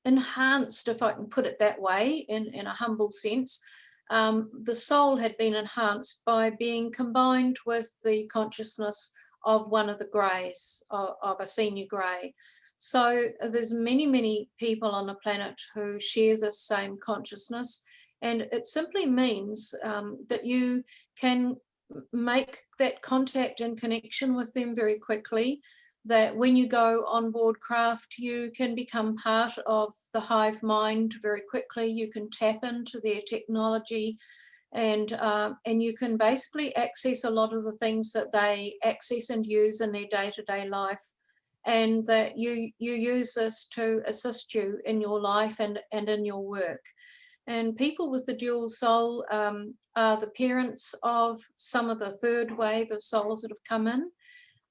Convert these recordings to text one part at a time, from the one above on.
enhanced, if I can put it that way, in a humble sense. The soul had been enhanced by being combined with the consciousness of one of the greys, of a senior grey. So there's many, many people on the planet who share this same consciousness, and it simply means that you can make that contact and connection with them very quickly, that when you go on board craft, you can become part of the hive mind very quickly. You can tap into their technology, and you can basically access a lot of the things that they access and use in their day-to-day life, and that you use this to assist you in your life and in your work. And people with the dual soul are the parents of some of the third wave of souls that have come in.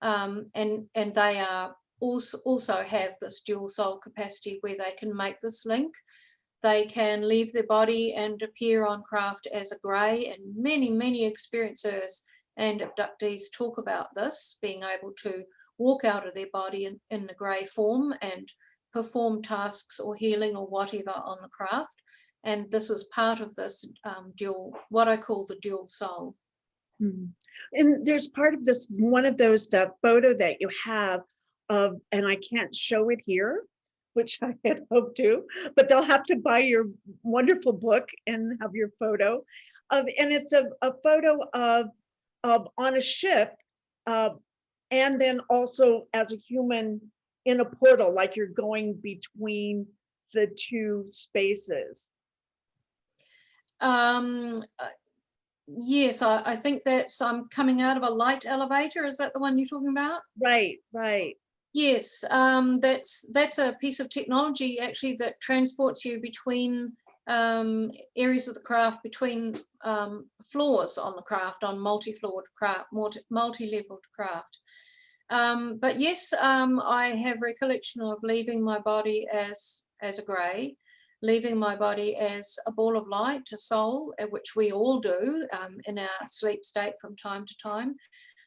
And they are also have this dual soul capacity where they can make this link. They can leave their body and appear on craft as a grey, and many, many experiencers and abductees talk about this, being able to walk out of their body in the grey form and perform tasks or healing or whatever on the craft. And this is part of this dual, what I call the dual soul. And there's part of this, one of those, the photo that you have of, and I can't show it here, which I had hoped to, but they'll have to buy your wonderful book and have your photo of, and it's a photo of on a ship, and then also as a human in a portal, like you're going between the two spaces. Yes, I think that's coming out of a light elevator. Is that the one you're talking about? Right, right. Yes, that's a piece of technology actually that transports you between areas of the craft, between floors on the craft, on multi-floored craft, multi-leveled craft. But yes, I have recollection of leaving my body as a grey, leaving my body as a ball of light, a soul, which we all do in our sleep state from time to time.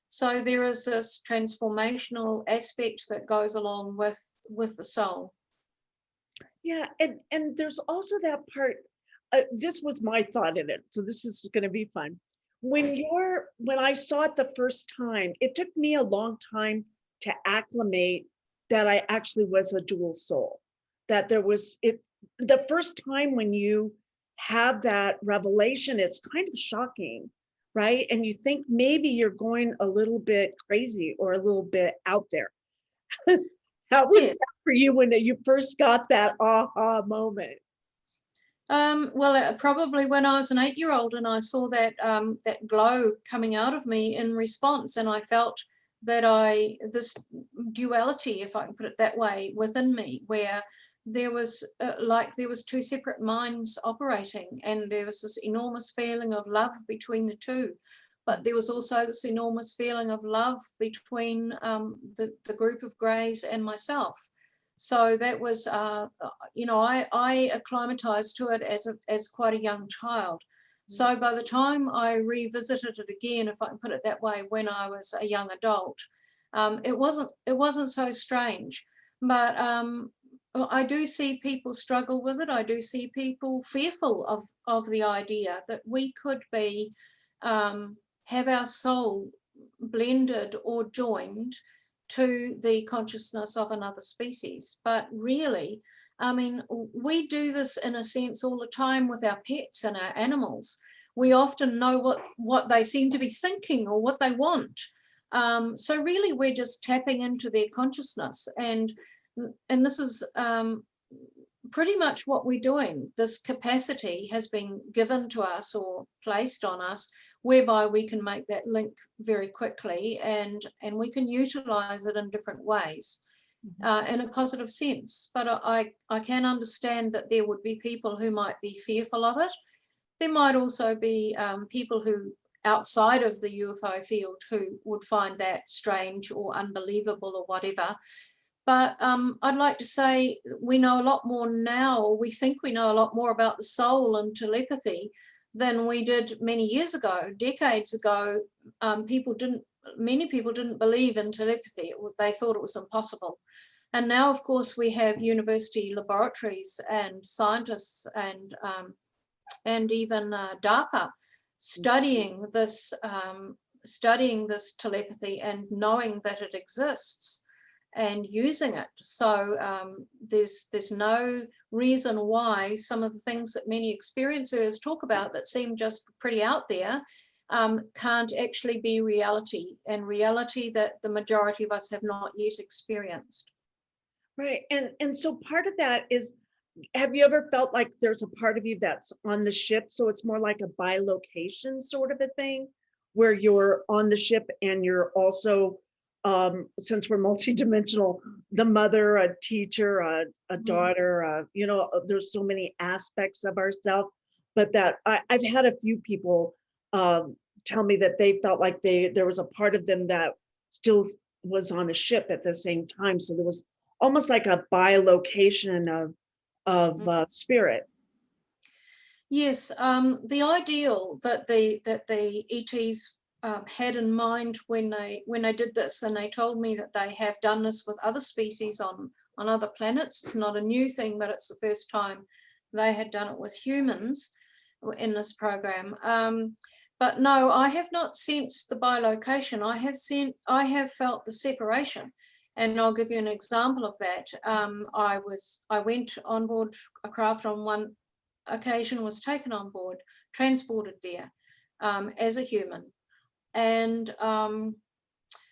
So there is this transformational aspect that goes along with the soul. Yeah, and there's also that part, this was my thought in it, so this is going to be fun. When I saw it the first time, it took me a long time to acclimate that I actually was a dual soul, that there was it. The first time when you have that revelation, it's kind of shocking, right? And you think maybe you're going a little bit crazy or a little bit out there. How was that for you when you first got that aha moment? Well, probably when I was an 8-year-old and I saw that that glow coming out of me in response, and I felt that this duality, if I can put it that way, within me, where there was there was two separate minds operating, and there was this enormous feeling of love between the two. But there was also this enormous feeling of love between the group of greys and myself. So that was, you know, I acclimatized to it as quite a young child. So by the time I revisited it again, if I can put it that way, when I was a young adult, it wasn't so strange. But I do see people struggle with it. I do see people fearful of the idea that we could be have our soul blended or joined to the consciousness of another species. But really, I mean, we do this in a sense all the time with our pets and our animals. We often know what they seem to be thinking or what they want. So really, we're just tapping into their consciousness, and this is pretty much what we're doing. This capacity has been given to us or placed on us, whereby we can make that link very quickly, and we can utilize it in different ways in a positive sense. But I can understand that there would be people who might be fearful of it. There might also be people who outside of the UFO field who would find that strange or unbelievable or whatever. But I'd like to say we know a lot more now, or we think we know a lot more about the soul and telepathy than we did many years ago. Decades ago, many people didn't believe in telepathy. They thought it was impossible. And now, of course, we have university laboratories and scientists and even DARPA studying this telepathy and knowing that it exists and using it. So there's no reason why some of the things that many experiencers talk about that seem just pretty out there can't actually be reality, and reality that the majority of us have not yet experienced. Right. And so part of that is, have you ever felt like there's a part of you that's on the ship? So it's more like a bilocation sort of a thing, where you're on the ship and you're also, since we're multidimensional, the mother, a teacher, a daughter, you know, there's so many aspects of ourselves. But that I've had a few people tell me that they felt like there was a part of them that still was on a ship at the same time. So there was almost like a bilocation of spirit. Yes, the ideal that the ETs had in mind when they did this, and they told me that they have done this with other species on other planets. It's not a new thing, but it's the first time they had done it with humans in this program. But no, I have not sensed the bilocation. I have felt the separation. And I'll give you an example of that. I went on board a craft on one occasion, was taken on board, transported there as a human. And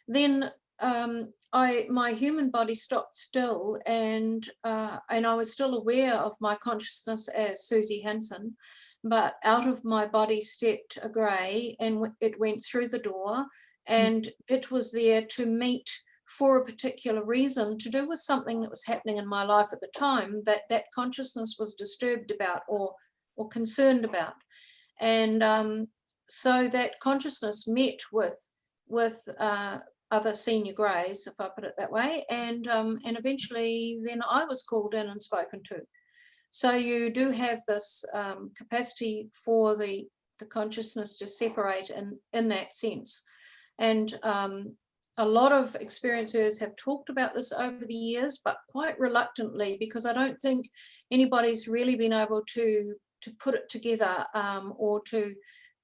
then my human body stopped still, and I was still aware of my consciousness as Suzy Hansen, but out of my body stepped a grey, and it went through the door, and it was there to meet for a particular reason, to do with something that was happening in my life at the time that consciousness was disturbed about or concerned about. And so that consciousness met with other senior greys, if I put it that way, and eventually then I was called in and spoken to. So you do have this capacity for the consciousness to separate in that sense. And a lot of experiencers have talked about this over the years, but quite reluctantly, because I don't think anybody's really been able to put it together or to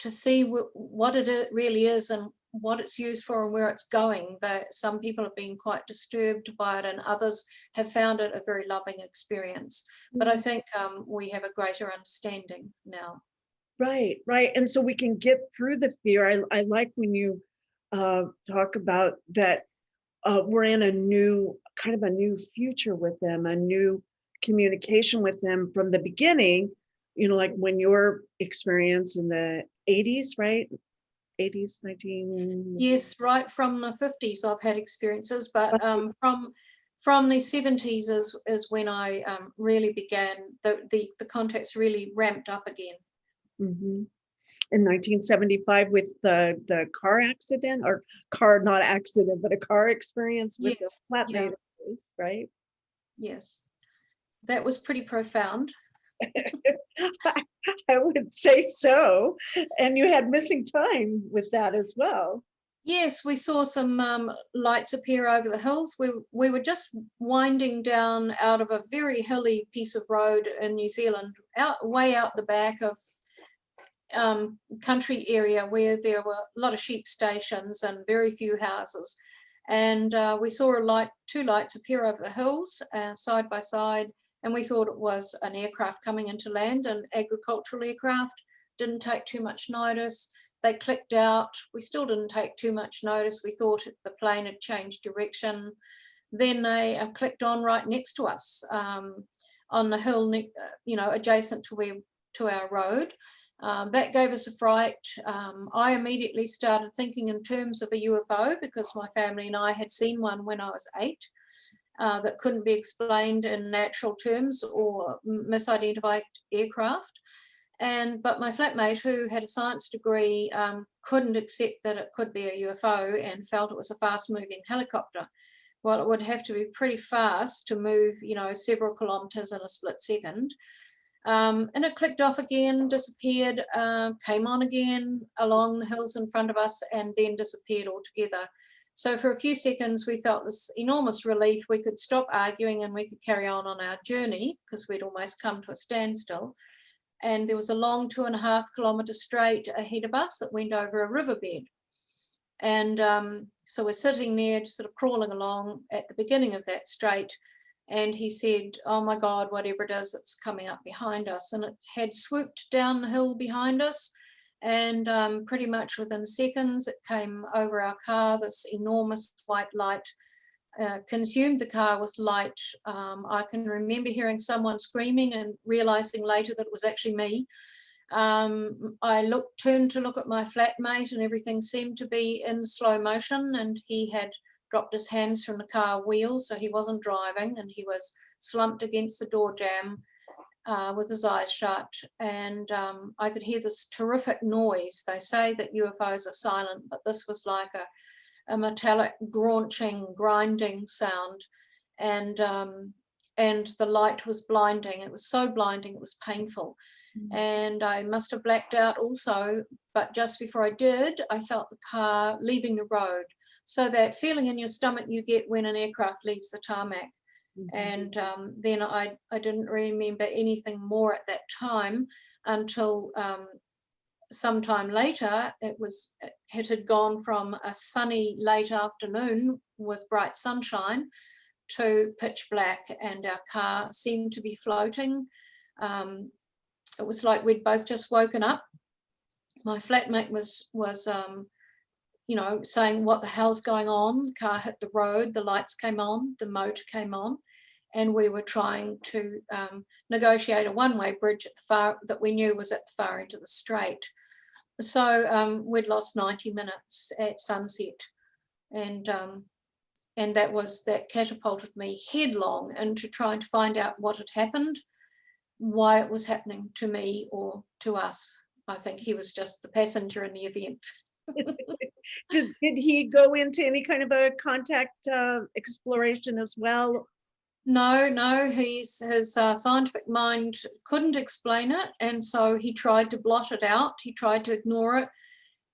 see what it really is and what it's used for and where it's going. That some people have been quite disturbed by it, and others have found it a very loving experience. But I think we have a greater understanding now. Right. And so we can get through the fear. I like when you talk about that we're in a new future with them, a new communication with them from the beginning, you know, like when your experience in the 80s, right? 80s, 19... Yes, right from the 50s I've had experiences, but from the 70s is when I really began, the contacts really ramped up again. Mm-hmm. In 1975 with the car accident, or not accident, but a car experience with the flatmate, right? Yes, that was pretty profound. I would say so. And you had missing time with that as well. Yes, we saw some lights appear over the hills. We were just winding down out of a very hilly piece of road in New Zealand, way out the back of country area where there were a lot of sheep stations and very few houses. And we saw two lights appear over the hills side by side, and we thought it was an aircraft coming into land, an agricultural aircraft. Didn't take too much notice. They clicked out. We still didn't take too much notice. We thought the plane had changed direction. Then they clicked on right next to us on the hill, adjacent to our road. That gave us a fright. I immediately started thinking in terms of a UFO, because my family and I had seen one when I was 8 that couldn't be explained in natural terms or misidentified aircraft. But my flatmate, who had a science degree, couldn't accept that it could be a UFO and felt it was a fast-moving helicopter. Well, it would have to be pretty fast to move, several kilometers in a split second. And it clicked off again, disappeared, came on again along the hills in front of us, and then disappeared altogether. So for a few seconds, we felt this enormous relief. We could stop arguing and we could carry on our journey because we'd almost come to a standstill. And there was a long 2.5 kilometre straight ahead of us that went over a riverbed. And so we're sitting there, just sort of crawling along at the beginning of that straight. And he said, "Oh my God, whatever it is, it's coming up behind us." And it had swooped down the hill behind us. And pretty much within seconds, it came over our car. This enormous white light consumed the car with light. I can remember hearing someone screaming and realizing later that it was actually me. I turned to look at my flatmate, and everything seemed to be in slow motion, and he had dropped his hands from the car wheel, so he wasn't driving, and he was slumped against the door jamb with his eyes shut. And I could hear this terrific noise. They say that UFOs are silent, but this was like a metallic graunching, grinding sound. And the light was blinding. It was so blinding, it was painful. And I must have blacked out also, but just before I did, I felt the car leaving the road. So that feeling in your stomach you get when an aircraft leaves the tarmac. And then I didn't remember anything more at that time until sometime later. It had gone from a sunny late afternoon with bright sunshine to pitch black, and our car seemed to be floating. It was like we'd both just woken up. My flatmate was saying, "What the hell's going on?" The car hit the road, the lights came on, the motor came on, and we were trying to negotiate a one-way bridge at the far that we knew was at the far end of the strait. So we'd lost 90 minutes at sunset, and that catapulted me headlong into trying to find out what had happened, why it was happening to me or to us. I think he was just the passenger in the event. Did he go into any kind of a contact exploration as well? No, his scientific mind couldn't explain it, and so he tried to blot it out. He tried to ignore it.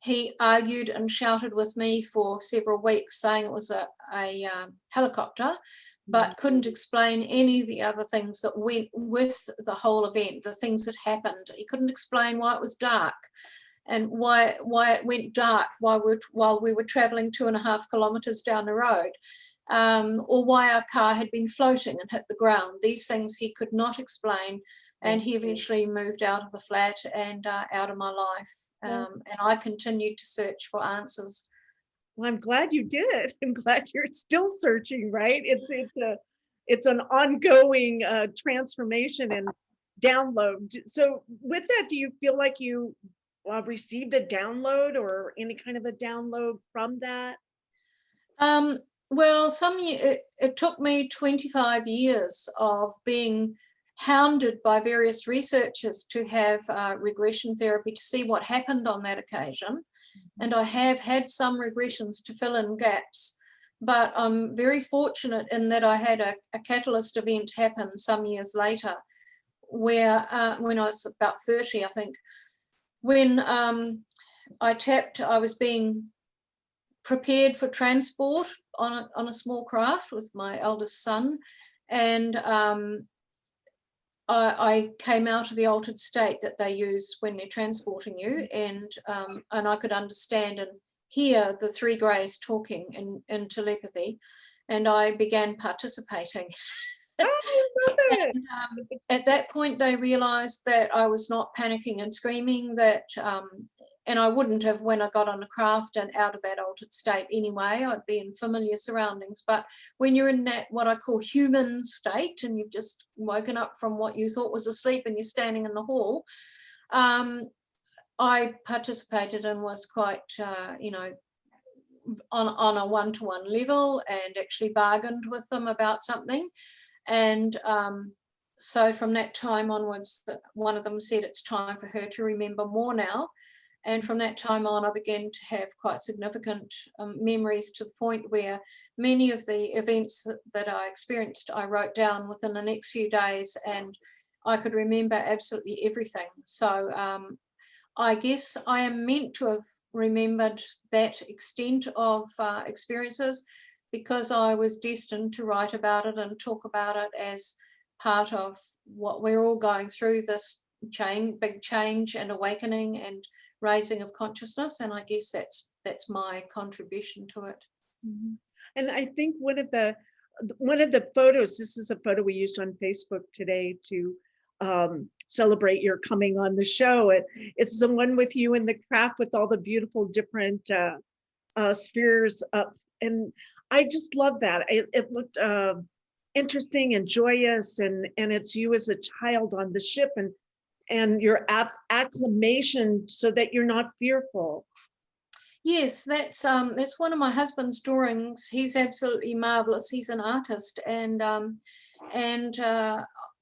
He argued and shouted with me for several weeks, saying it was a helicopter, but couldn't explain any of the other things that went with the whole event, the things that happened. He couldn't explain why it was dark and why it went dark while we were traveling 2.5 kilometers down the road, or why our car had been floating and hit the ground. These things he could not explain, and he eventually moved out of the flat and out of my life. And I continued to search for answers. Well, I'm glad you did. I'm glad you're still searching, right? It's an ongoing transformation and download. So with that, do you feel like you received a download or any kind of a download from that? Well, it took me 25 years of being hounded by various researchers to have regression therapy to see what happened on that occasion. And I have had some regressions to fill in gaps, but I'm very fortunate in that I had a catalyst event happen some years later, where when I was about 30, I think, when I was being prepared for transport on a small craft with my eldest son, and I came out of the altered state that they use when they're transporting you, and I could understand and hear the three greys talking in telepathy, and I began participating. Oh, I love it. And, at that point, they realised that I was not panicking and screaming, and I wouldn't have when I got on the craft and out of that altered state anyway. I'd be in familiar surroundings. But when you're in that, what I call human state, and you've just woken up from what you thought was asleep and you're standing in the hall, I participated and was quite, on a one-to-one level, and actually bargained with them about something. And so from that time onwards, one of them said it's time for her to remember more now. And from that time on, I began to have quite significant memories, to the point where many of the events that I experienced, I wrote down within the next few days, and I could remember absolutely everything. So I guess I am meant to have remembered that extent of experiences, because I was destined to write about it and talk about it as part of what we're all going through, this big change and awakening and raising of consciousness. And I guess that's my contribution to it. Mhm. And I think one of the photos, this is a photo we used on Facebook today to celebrate your coming on the show. It's the one with you in the craft with all the beautiful different spheres up. And I just love that. It looked interesting and joyous, and it's you as a child on the ship, and your acclamation so that you're not fearful. Yes, that's one of my husband's drawings. He's absolutely marvelous. He's an artist, and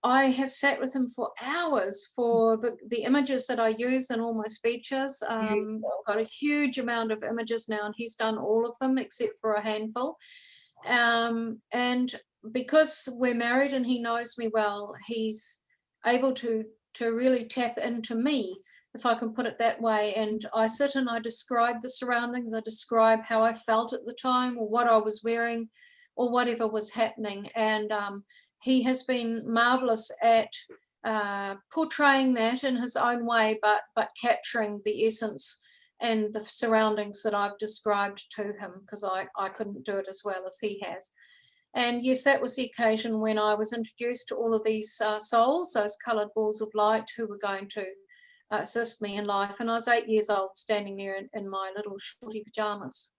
I have sat with him for hours for the images that I use in all my speeches. I've got a huge amount of images now, and he's done all of them except for a handful. And because we're married and he knows me well, he's able to really tap into me, if I can put it that way. And I sit and I describe the surroundings. I describe how I felt at the time, or what I was wearing, or whatever was happening. And he has been marvelous at portraying that in his own way, but capturing the essence and the surroundings that I've described to him, because I couldn't do it as well as he has. And yes, that was the occasion when I was introduced to all of these souls, those coloured balls of light who were going to assist me in life. And I was 8 years old, standing there in my little shorty pajamas.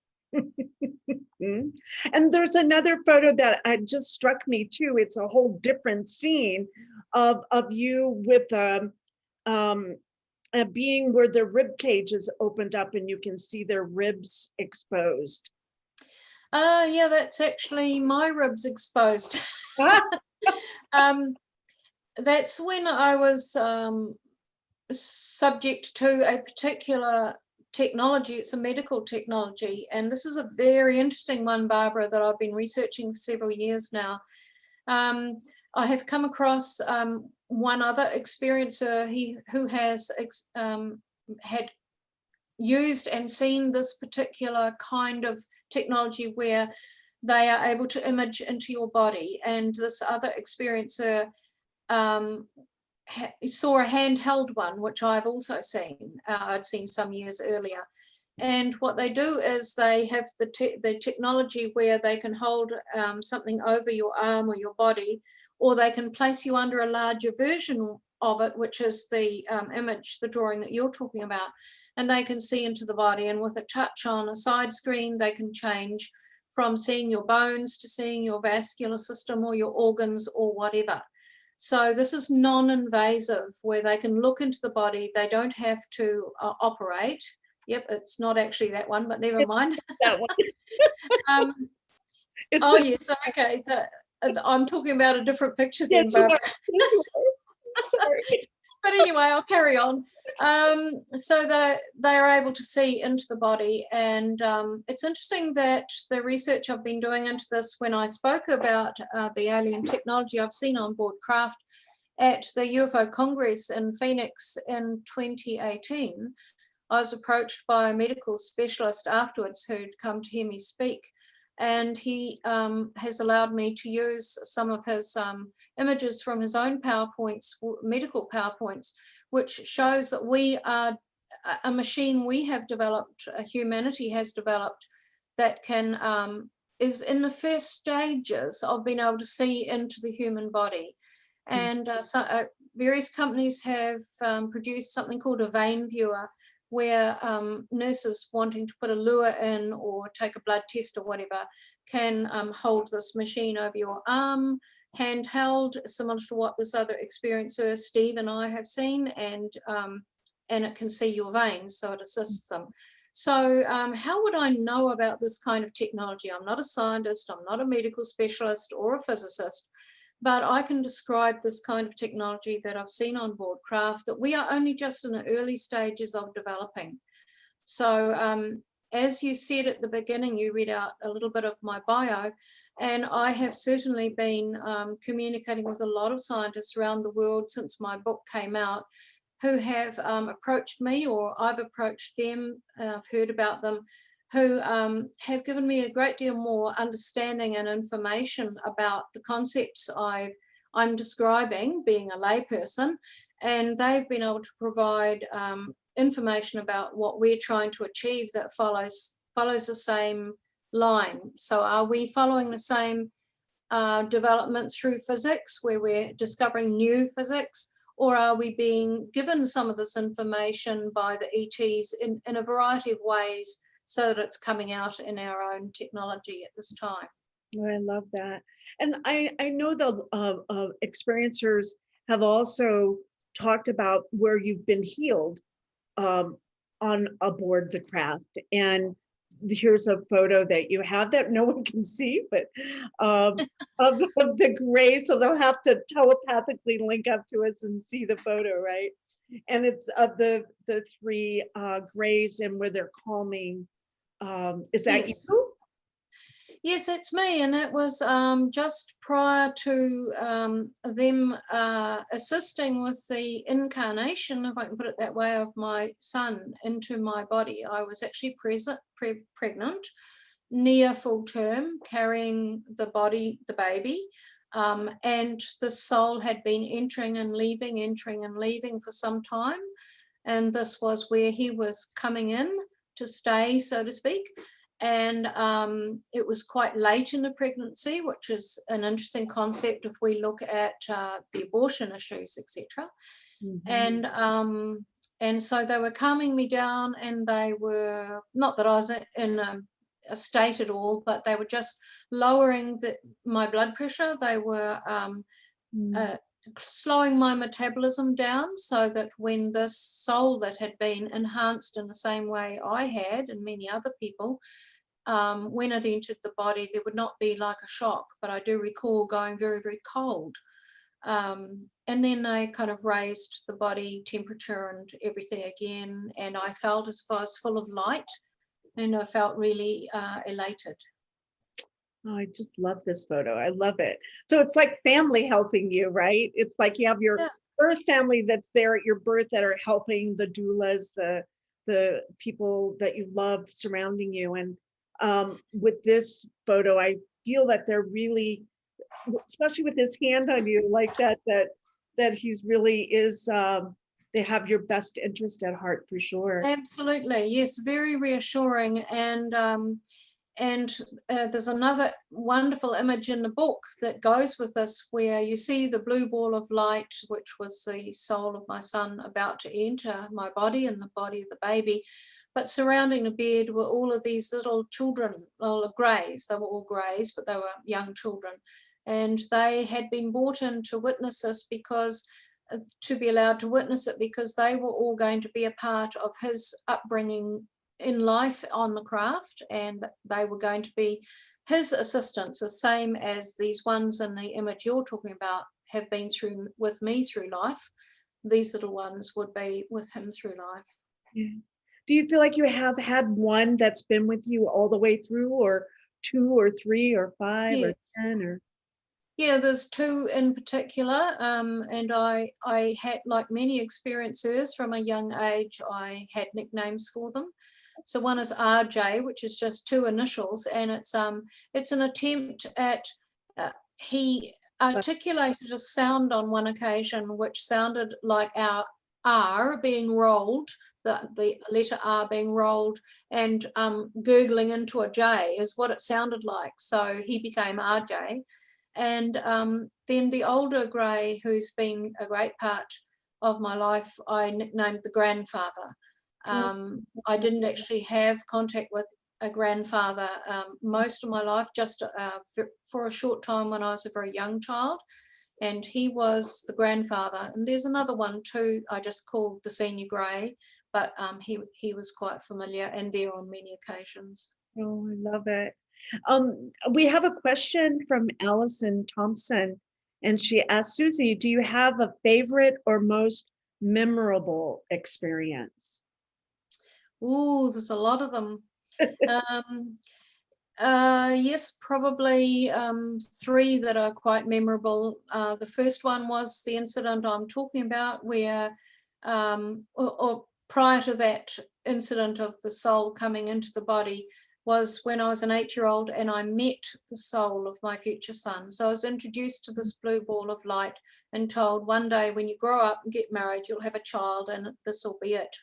And there's another photo that just struck me too. It's a whole different scene of you with a being where the rib cage is opened up and you can see their ribs exposed. Yeah, that's actually my ribs exposed. That's when I was subject to a particular technology. It's a medical technology, and this is a very interesting one, Barbara, that I've been researching for several years now. I have come across one other experiencer who has had used and seen this particular kind of technology where they are able to image into your body. And this other experiencer saw a handheld one, which I've also seen. I'd seen some years earlier. And what they do is they have the technology where they can hold something over your arm or your body, or they can place you under a larger version of it, which is the image, the drawing that you're talking about. And they can see into the body, and with a touch on a side screen, they can change from seeing your bones to seeing your vascular system or your organs or whatever. So this is non-invasive, where they can look into the body. They don't have to operate. Yep, it's not actually that one, but never mind. That one. Oh, yes, okay. So I'm talking about a different picture then, Barbara. Sorry. But anyway, I'll carry on. So they are able to see into the body. And it's interesting that the research I've been doing into this, when I spoke about the alien technology I've seen on board craft at the UFO Congress in Phoenix in 2018, I was approached by a medical specialist afterwards who'd come to hear me speak. And he has allowed me to use some of his images from his own PowerPoints, medical PowerPoints, which shows that we are a machine we have developed, humanity has developed, that can is in the first stages of being able to see into the human body. And various companies have produced something called a vein viewer, where nurses wanting to put a lure in or take a blood test or whatever can hold this machine over your arm, handheld, similar to what this other experiencer, Steve, and I have seen, and it can see your veins, so it assists them. So how would I know about this kind of technology? I'm not a scientist, I'm not a medical specialist or a physicist, but I can describe this kind of technology that I've seen on board craft, that we are only just in the early stages of developing. So as you said at the beginning, you read out a little bit of my bio, and I have certainly been communicating with a lot of scientists around the world since my book came out, who have approached me, or I've approached them, I've heard about them, who have given me a great deal more understanding and information about the concepts I'm describing, being a layperson, and they've been able to provide information about what we're trying to achieve that follows the same line. So are we following the same development through physics, where we're discovering new physics, or are we being given some of this information by the ETs in a variety of ways so that it's coming out in our own technology at this time? Oh, I love that. And I know the experiencers have also talked about where you've been healed on aboard the craft. And here's a photo that you have that no one can see, but of the gray. So they'll have to telepathically link up to us and see the photo, right? And it's of the three grays, and where they're calming. Is that Yes. you? Yes, it's me, and it was just prior to them assisting with the incarnation, if I can put it that way, of my son into my body. I was actually pregnant, near full term, carrying the baby, and the soul had been entering and leaving for some time, and this was where he was coming in to stay, so to speak. And it was quite late in the pregnancy, which is an interesting concept if we look at the abortion issues, etc. Mm-hmm. And so they were calming me down, and they were, not that I was in a state at all, but they were just lowering my blood pressure. They were slowing my metabolism down, so that when this soul that had been enhanced in the same way I had and many other people, when it entered the body, there would not be like a shock, but I do recall going very, very cold. And then they kind of raised the body temperature and everything again, and I felt as if I was full of light, and I felt really elated. Oh, I just love this photo. I love it. So it's like family helping you, right? It's like you have your birth family that's there at your birth that are helping, the doulas, the people that you love surrounding you. And with this photo, I feel that they're really, especially with his hand on you, like that he's really is, they have your best interest at heart for sure. Absolutely, yes, very reassuring. And there's another wonderful image in the book that goes with this, where you see the blue ball of light, which was the soul of my son about to enter my body and the body of the baby. But surrounding the bed were all of these little children, little greys. They were all greys, but they were young children. And they had been brought in to witness this, because to be allowed to witness it, because they were all going to be a part of his upbringing in life on the craft, and they were going to be his assistants, the same as these ones in the image you're talking about have been through with me through life. These little ones would be with him through life. Yeah. Do you feel like you have had one that's been with you all the way through, or 2 or 3 or 5 or 10 or? Yeah, there's 2 in particular, and I had, like many experiencers from a young age, I had nicknames for them. So one is RJ, which is just 2 initials, and it's an attempt at, he articulated a sound on one occasion which sounded like our R being rolled, the letter R being rolled and gurgling into a J is what it sounded like. So he became RJ. And then the older grey, who's been a great part of my life, I nicknamed the grandfather. I didn't actually have contact with a grandfather most of my life, just for a short time when I was a very young child, and he was the grandfather. And there's another one too, I just called the senior grey, but he was quite familiar and there on many occasions. Oh, I love it. We have a question from Allison Thompson, and she asked, Suzy, do you have a favorite or most memorable experience? Ooh, there's a lot of them. Yes, probably 3 that are quite memorable. The first one was the incident I'm talking about, where or prior to that incident of the soul coming into the body, was when I was an 8-year-old and I met the soul of my future son. So I was introduced to this blue ball of light and told, one day when you grow up and get married, you'll have a child and this will be it.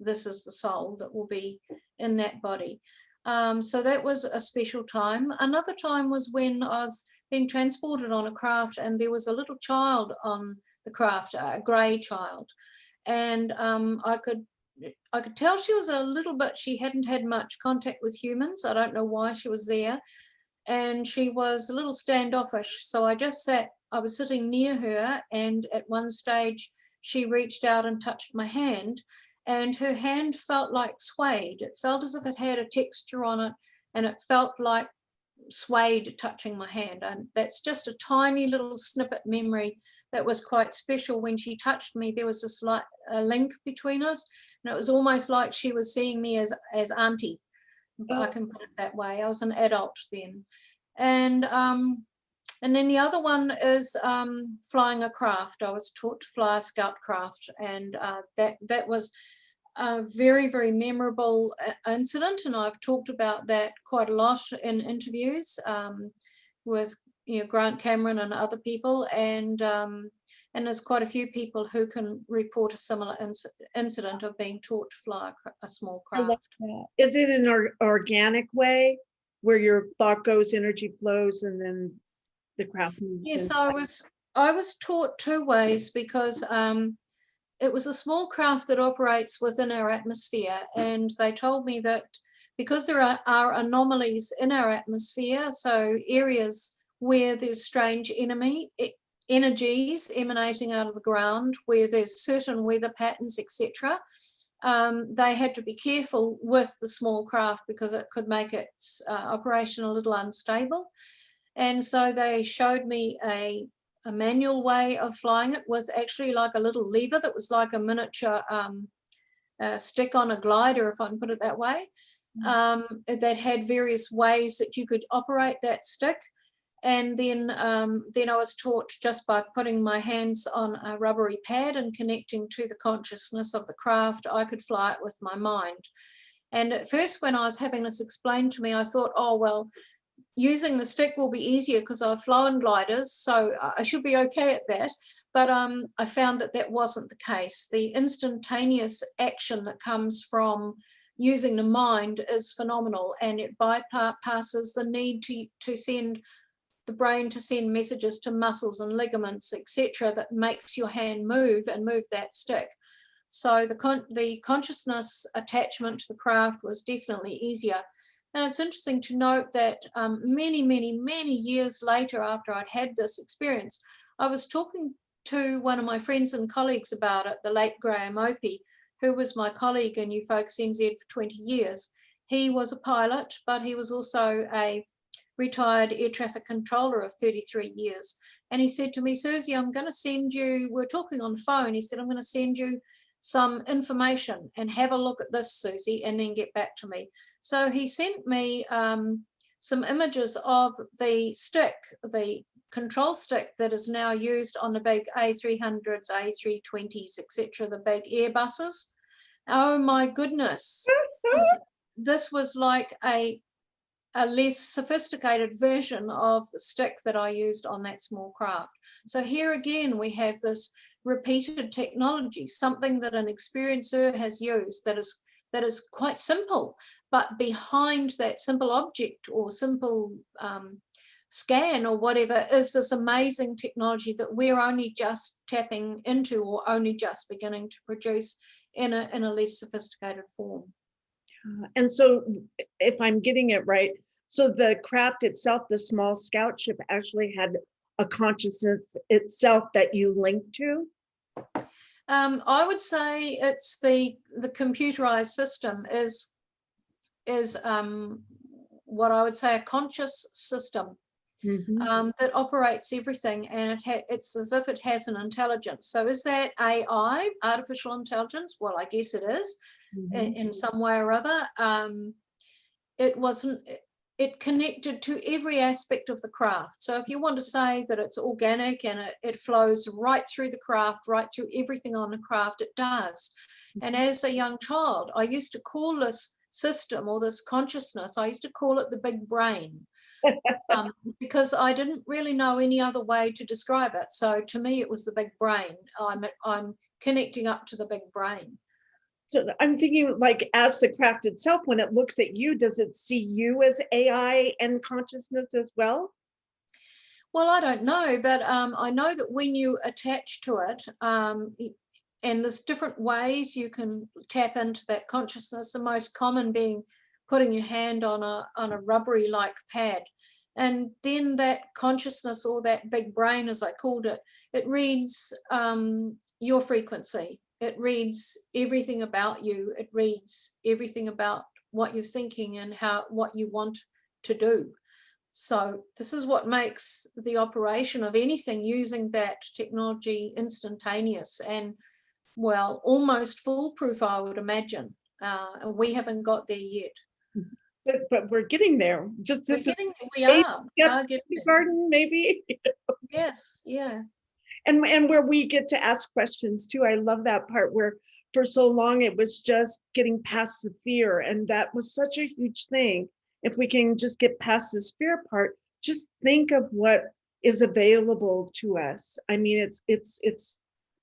This is the soul that will be in that body. So that was a special time. Another time was when I was being transported on a craft and there was a little child on the craft, a grey child. And I could tell she was a little bit, she hadn't had much contact with humans. I don't know why she was there. And she was a little standoffish. So I was sitting near her, and at one stage she reached out and touched my hand, and her hand felt like suede. It felt as if it had a texture on it, and it felt like suede touching my hand. And that's just a tiny little snippet memory that was quite special. When she touched me, there was this like a link between us, and it was almost like she was seeing me as auntie, but I can put it that way. I was an adult then. And then the other one is flying a craft. I was taught to fly a scout craft, and that was a very, very memorable incident, and I've talked about that quite a lot in interviews with Grant Cameron and other people, and there's quite a few people who can report a similar incident of being taught to fly a small craft. Is it in an organic way where your thought goes, energy flows, and then the craft moves? Yes, I was taught two ways, because it was a small craft that operates within our atmosphere, and they told me that because there are anomalies in our atmosphere, so areas where there's strange energies emanating out of the ground, where there's certain weather patterns, etc., they had to be careful with the small craft because it could make its operation a little unstable. And so they showed me a manual way of flying it, with actually like a little lever that was like a miniature stick on a glider, if I can put it that way, that had various ways that you could operate that stick. And then I was taught, just by putting my hands on a rubbery pad and connecting to the consciousness of the craft, I could fly it with my mind. And at first, when I was having this explained to me, I thought, oh, well, using the stick will be easier because I've flown gliders, so I should be okay at that. But I found that that wasn't the case. The instantaneous action that comes from using the mind is phenomenal, and it bypasses the need to send the brain to send messages to muscles and ligaments, etc., that makes your hand move and move that stick. So the consciousness attachment to the craft was definitely easier. And it's interesting to note that many, many, many years later, after I'd had this experience, I was talking to one of my friends and colleagues about it, the late Graham Opie, who was my colleague in UFOCUS NZ for 20 years. He was a pilot, but he was also a retired air traffic controller of 33 years. And he said to me, Suzy, I'm going to send you, we're talking on the phone, he said, I'm going to send you some information and have a look at this, Suzy, and then get back to me. So he sent me some images of the stick, the control stick that is now used on the big A300s, A320s, etc., the big Airbuses. Oh my goodness. This was like a less sophisticated version of the stick that I used on that small craft. So here again, we have this repeated technology, something that an experiencer has used that is quite simple, but behind that simple object or simple scan or whatever is this amazing technology that we're only just tapping into or only just beginning to produce in a less sophisticated form. And so if I'm getting it right, so the craft itself, the small scout ship, actually had a consciousness itself that you linked to? I would say it's the computerized system is what I would say a conscious system that operates everything, and it's as if it has an intelligence. So is that AI, artificial intelligence? Well, I guess it is in some way or other. It wasn't. it connected to every aspect of the craft. So if you want to say that it's organic and it flows right through the craft, right through everything on the craft, it does. And as a young child, I used to call this system or this consciousness, I used to call it the big brain. Because I didn't really know any other way to describe it. So to me, it was the big brain. I'm connecting up to the big brain. So I'm thinking, like, as the craft itself, when it looks at you, does it see you as AI and consciousness as well? Well, I don't know, but I know that when you attach to it, and there's different ways you can tap into that consciousness, the most common being putting your hand on a rubbery like pad. And then that consciousness, or that big brain, as I called it, it reads your frequency. It reads everything about you. It reads everything about what you're thinking and what you want to do. So this is what makes the operation of anything using that technology instantaneous and, well, almost foolproof, I would imagine. We haven't got there yet. But we're getting there. Just this we are getting garden, maybe. Yes, yeah. And where we get to ask questions too. I love that part where for so long it was just getting past the fear, and that was such a huge thing. If we can just get past this fear part, just think of what is available to us. I mean, it's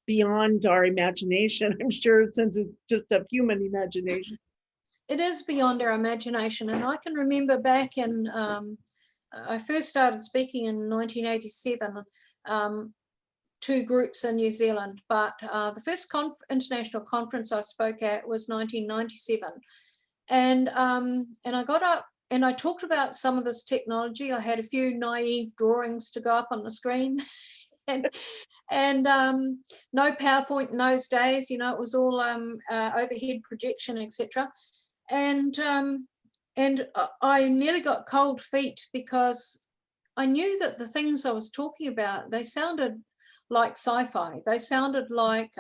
beyond our imagination, I'm sure, since it's just a human imagination. It is beyond our imagination. And I can remember back in, I first started speaking in 1987, two groups in New Zealand, but the first international conference I spoke at was 1997. And I got up and I talked about some of this technology. I had a few naive drawings to go up on the screen. and no PowerPoint in those days, you know, it was all overhead projection, etc. And I nearly got cold feet because I knew that the things I was talking about, they sounded like sci-fi. They sounded like,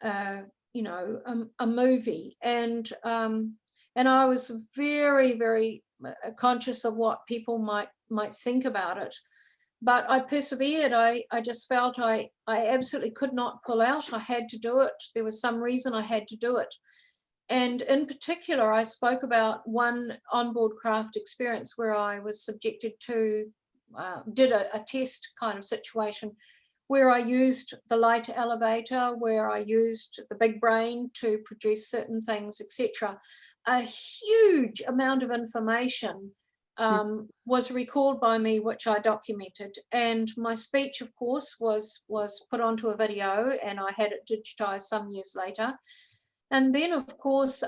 you know, a movie. And I was very, very conscious of what people might think about it. But I persevered. I just felt I absolutely could not pull out. I had to do it. There was some reason I had to do it. And in particular, I spoke about one onboard craft experience where I was subjected to, did a test kind of situation where I used the light elevator, where I used the big brain to produce certain things, etc. A huge amount of information was recalled by me, which I documented. And my speech, of course, was put onto a video, and I had it digitized some years later. And then, of course,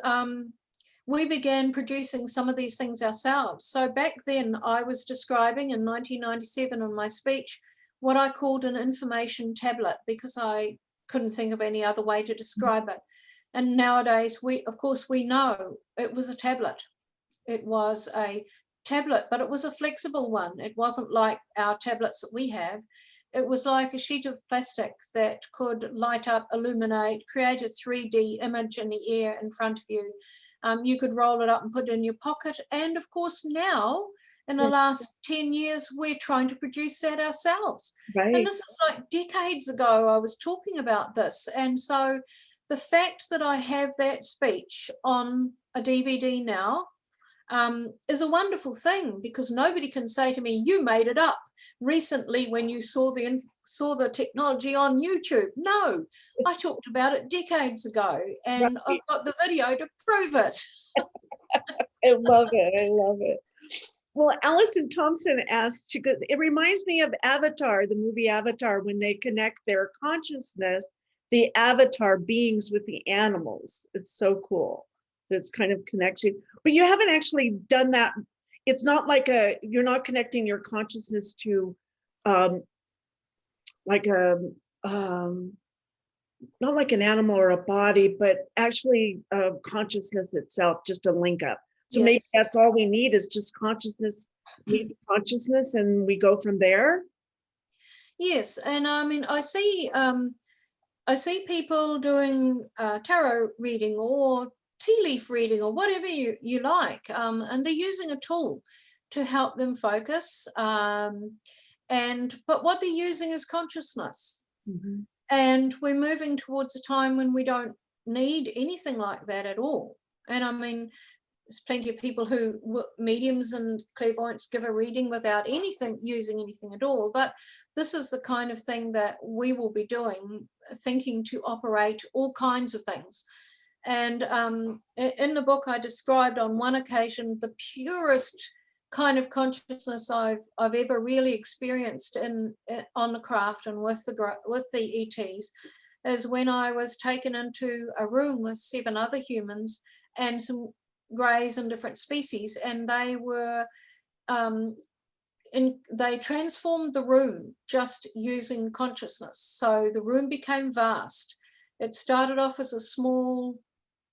we began producing some of these things ourselves. So back then, I was describing in 1997 in my speech what I called an information tablet, because I couldn't think of any other way to describe it. And nowadays, of course, we know it was a tablet. It was a tablet, but it was a flexible one. It wasn't like our tablets that we have. It was like a sheet of plastic that could light up, illuminate, create a 3D image in the air in front of you. You could roll it up and put it in your pocket. And of course, now, in the last 10 years, we're trying to produce that ourselves. Right. And this is like decades ago, I was talking about this. And so the fact that I have that speech on a DVD now is a wonderful thing, because nobody can say to me, you made it up recently when you saw the technology on YouTube. No, I talked about it decades ago, and right. I've got the video to prove it. I love it. I love it. Well, Allison Thompson asked, she goes, it reminds me of Avatar, the movie Avatar, when they connect their consciousness, the avatar beings, with the animals. It's so cool. This kind of connection, but you haven't actually done that. It's not like you're not connecting your consciousness to like not like an animal or a body, but actually consciousness itself, just to link up. So yes. Maybe that's all we need, is just consciousness meets consciousness, and we go from there. Yes, and I mean, I see people doing tarot reading or tea leaf reading or whatever you like. And they're using a tool to help them focus. But what they're using is consciousness. Mm-hmm. And we're moving towards a time when we don't need anything like that at all. And I mean, there's plenty of people who, mediums and clairvoyants, give a reading without using anything at all. But this is the kind of thing that we will be doing, thinking to operate all kinds of things. And in the book, I described on one occasion the purest kind of consciousness I've ever really experienced on the craft and with the ETs, is when I was taken into a room with 7 other humans and some greys and different species, and they were they transformed the room just using consciousness. So the room became vast. It started off as a small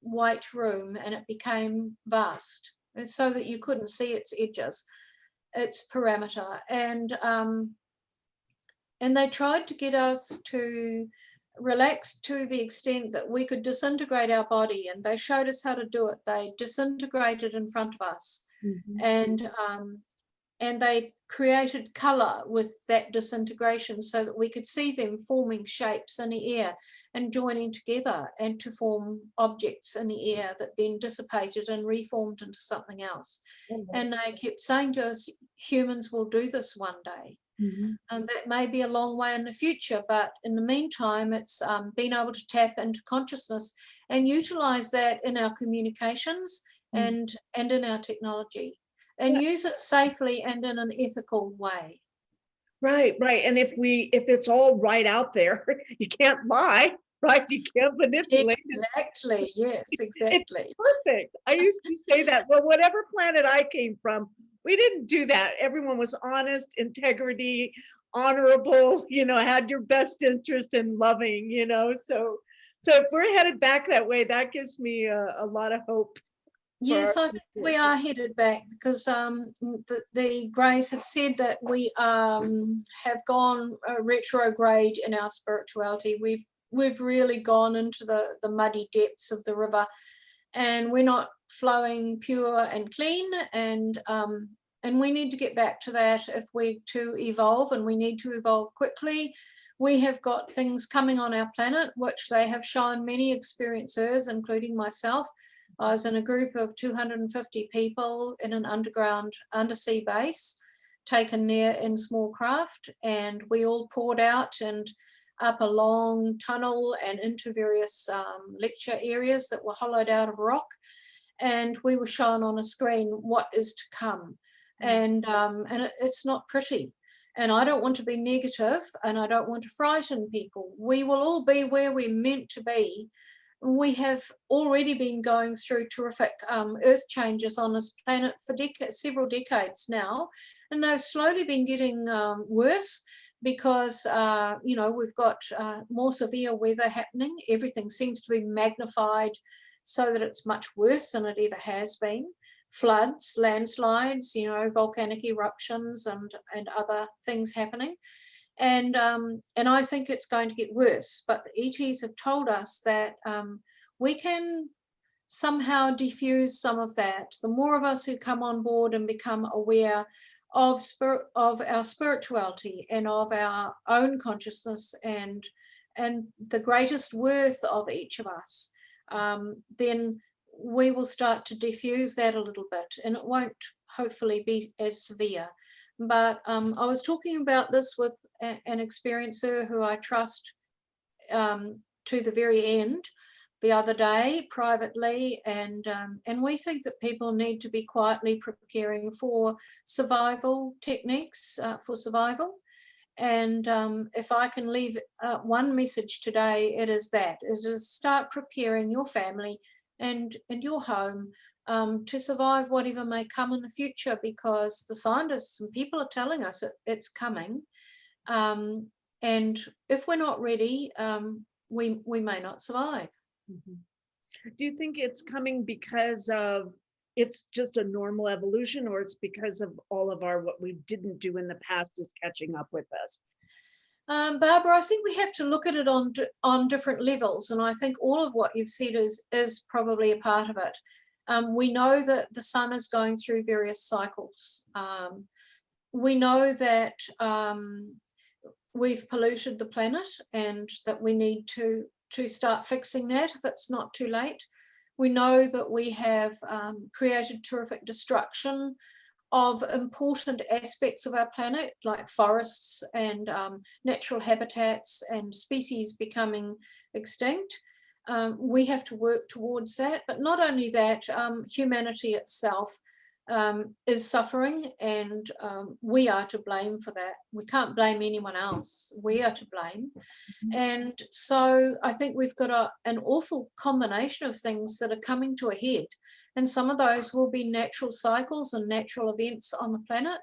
white room and it became vast, and so that you couldn't see its edges, its perimeter. And they tried to get us to relax to the extent that we could disintegrate our body, and they showed us how to do it. They disintegrated in front of us. Mm-hmm. And they created color with that disintegration so that we could see them forming shapes in the air and joining together and to form objects in the air that then dissipated and reformed into something else. Mm-hmm. And they kept saying to us, humans will do this one day. Mm-hmm. And that may be a long way in the future, but in the meantime, it's being able to tap into consciousness and utilize that in our communications and in our technology, and use it safely and in an ethical way. Right. And if it's all right out there, you can't lie, right? You can't manipulate. Exactly. Yes, exactly. It's perfect. I used to say that. Well, whatever planet I came from, we didn't do that. Everyone was honest, integrity, honorable, had your best interest and loving, So if we're headed back that way, that gives me a lot of hope. Yes, I think we are headed back, because the Greys have said that we have gone retrograde in our spirituality. We've really gone into the muddy depths of the river, and we're not flowing pure and clean, and we need to get back to that if we're to evolve, and we need to evolve quickly. We have got things coming on our planet, which they have shown many experiencers, including myself. I was in a group of 250 people in an undersea base, taken there in small craft, and we all poured out and up a long tunnel and into various lecture areas that were hollowed out of rock, and we were shown on a screen what is to come. And it's not pretty. And I don't want to be negative, and I don't want to frighten people. We will all be where we're meant to be. We have already been going through terrific earth changes on this planet for several decades now, and they've slowly been getting worse because, we've got more severe weather happening. Everything seems to be magnified so that it's much worse than it ever has been. Floods, landslides, volcanic eruptions and other things happening. And I think it's going to get worse, but the ETs have told us that we can somehow diffuse some of that. The more of us who come on board and become aware of our spirituality and of our own consciousness and the greatest worth of each of us, then we will start to diffuse that a little bit, and it won't hopefully be as severe. But I was talking about this with an experiencer who I trust to the very end the other day privately, and we think that people need to be quietly preparing for survival techniques for survival. And if I can leave one message today, it is that. It is start preparing your family and your home to survive whatever may come in the future, because the scientists and people are telling us it's coming. And if we're not ready, we may not survive. Mm-hmm. Do you think it's coming because of it's just a normal evolution, or it's because of all of what we didn't do in the past is catching up with us? Barbara, I think we have to look at it on different levels, and I think all of what you've said is probably a part of it. We know that the sun is going through various cycles. We know that we've polluted the planet and that we need to start fixing that if it's not too late. We know that we have created terrific destruction of important aspects of our planet, like forests and natural habitats and species becoming extinct. We have to work towards that, but not only that, humanity itself is suffering, and we are to blame for that. We can't blame anyone else. We are to blame. And so I think we've got an awful combination of things that are coming to a head. And some of those will be natural cycles and natural events on the planet.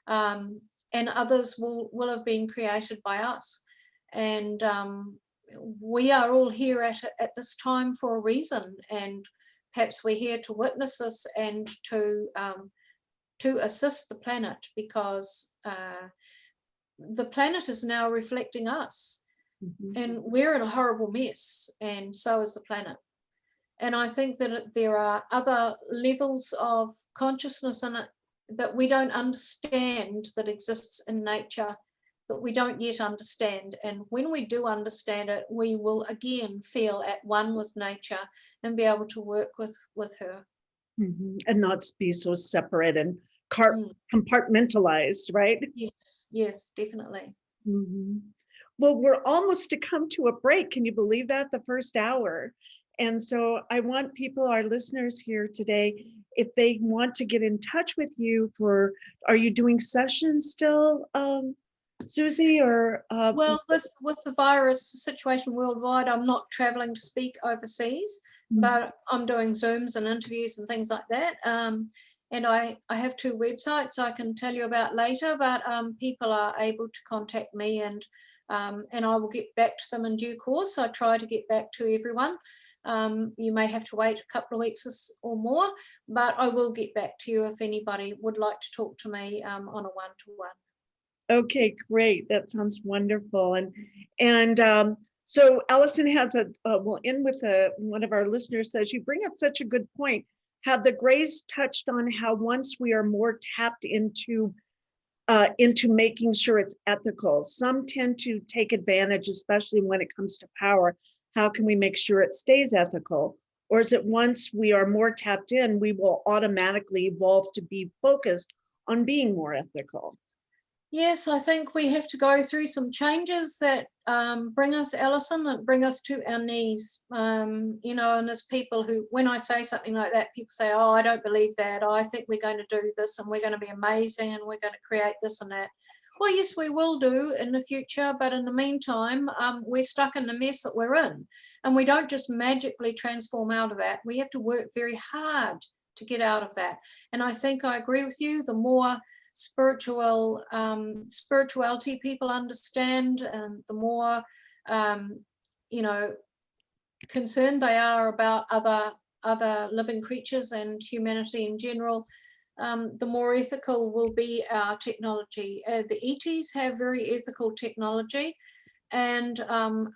And others will have been created by us. And we are all here at this time for a reason. And perhaps we're here to witness this and to assist the planet, because the planet is now reflecting us. And we're in a horrible mess, and so is the planet. And I think that there are other levels of consciousness in it that we don't understand, that exists in nature, that we don't yet understand. And when we do understand it, we will again feel at one with nature and be able to work with her. And not be so separate and compartmentalized, right? Yes, definitely. Well, we're almost to come to a break. Can you believe that? The first hour. And so I want people, our listeners here today, if they want to get in touch with you are you doing sessions still, Suzy, or? Well, with the virus situation worldwide, I'm not traveling to speak overseas, but I'm doing Zooms and interviews and things like that. And I have 2 websites I can tell you about later, but people are able to contact me, and I will get back to them in due course. I try to get back to everyone. You may have to wait a couple of weeks or more, but I will get back to you if anybody would like to talk to me on a one-to-one. Okay, great. That sounds wonderful. And so Allison has we'll end with one of our listeners says, you bring up such a good point. Have the Grays touched on how once we are more tapped into making sure it's ethical, some tend to take advantage, especially when it comes to power. How can we make sure it stays ethical? Or is it once we are more tapped in, we will automatically evolve to be focused on being more ethical? Yes, I think we have to go through some changes that bring us, Alison, that bring us to our knees. And as people who, when I say something like that, people say, oh, I don't believe that. Oh, I think we're going to do this and we're going to be amazing and we're going to create this and that. Well, yes, we will do in the future, but in the meantime, we're stuck in the mess that we're in. And we don't just magically transform out of that. We have to work very hard to get out of that. And I think I agree with you, the more spirituality people understand, and the more concerned they are about other living creatures and humanity in general, the more ethical will be our technology. The ETs have very ethical technology, and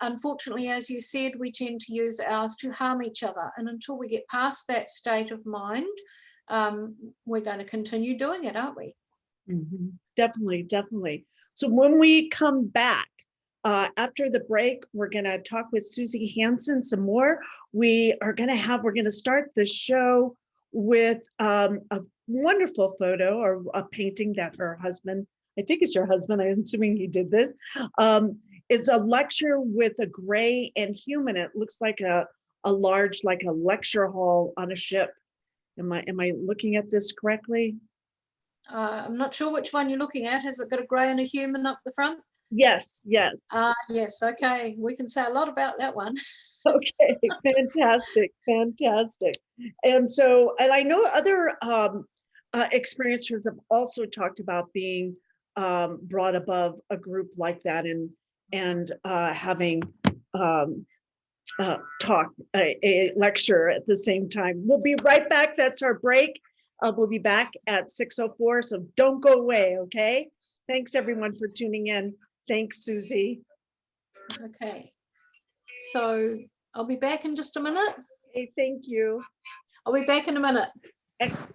unfortunately, as you said, we tend to use ours to harm each other. And until we get past that state of mind, we're going to continue doing it, aren't we? Definitely. So when we come back after the break, we're going to talk with Suzy Hansen some more. We're going to start the show with a wonderful photo or a painting that her husband, I think it's your husband, I'm assuming he did this. It's a lecture with a gray and human. It looks like a large, like a lecture hall on a ship. Am I looking at this correctly? I'm not sure which one you're looking at. Has it got a grey and a human up the front? Yes. Yes, okay. We can say a lot about that one. Okay, fantastic. And I know other experiencers have also talked about being brought above a group like that and having a lecture at the same time. We'll be right back. That's our break. We'll be back at 6:04, so don't go away, okay? Thanks everyone for tuning in. Thanks, Suzy. Okay. So I'll be back in just a minute. Hey, thank you. I'll be back in a minute. Excellent.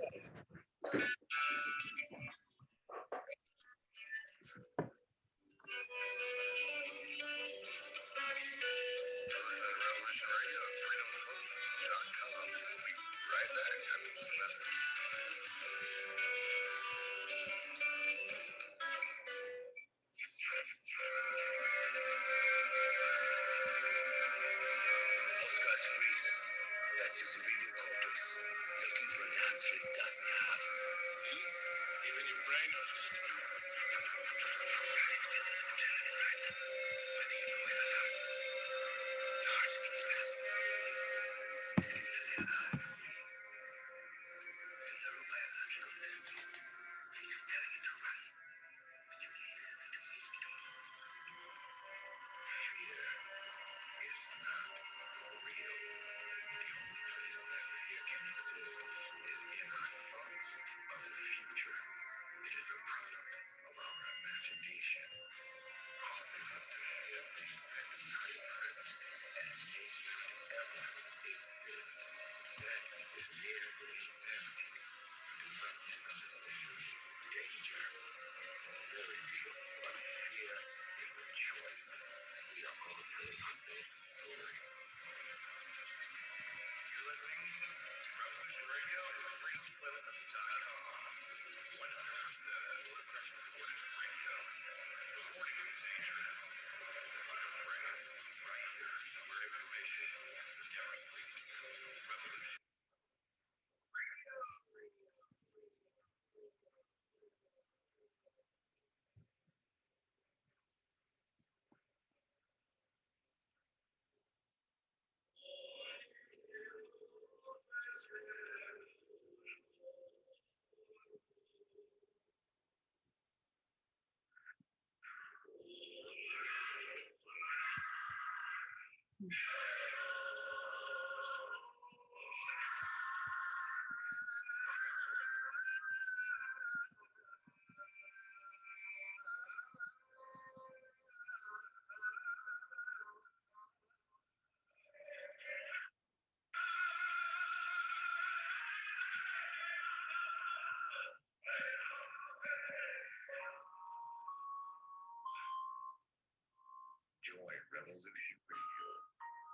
Joy Revolution Radio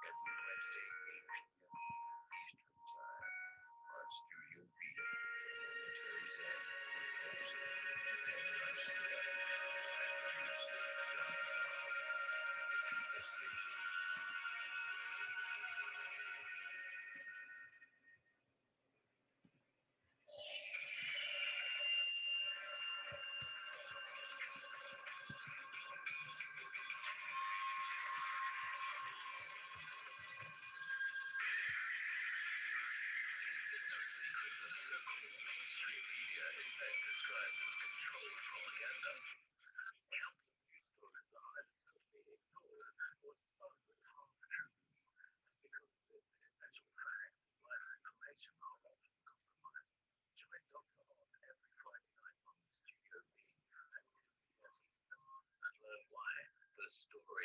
every Wednesday, 8 p.m. Eastern Time on Studio B from Momentary Zen with host Zen Garcia at Fuse.com, the people station.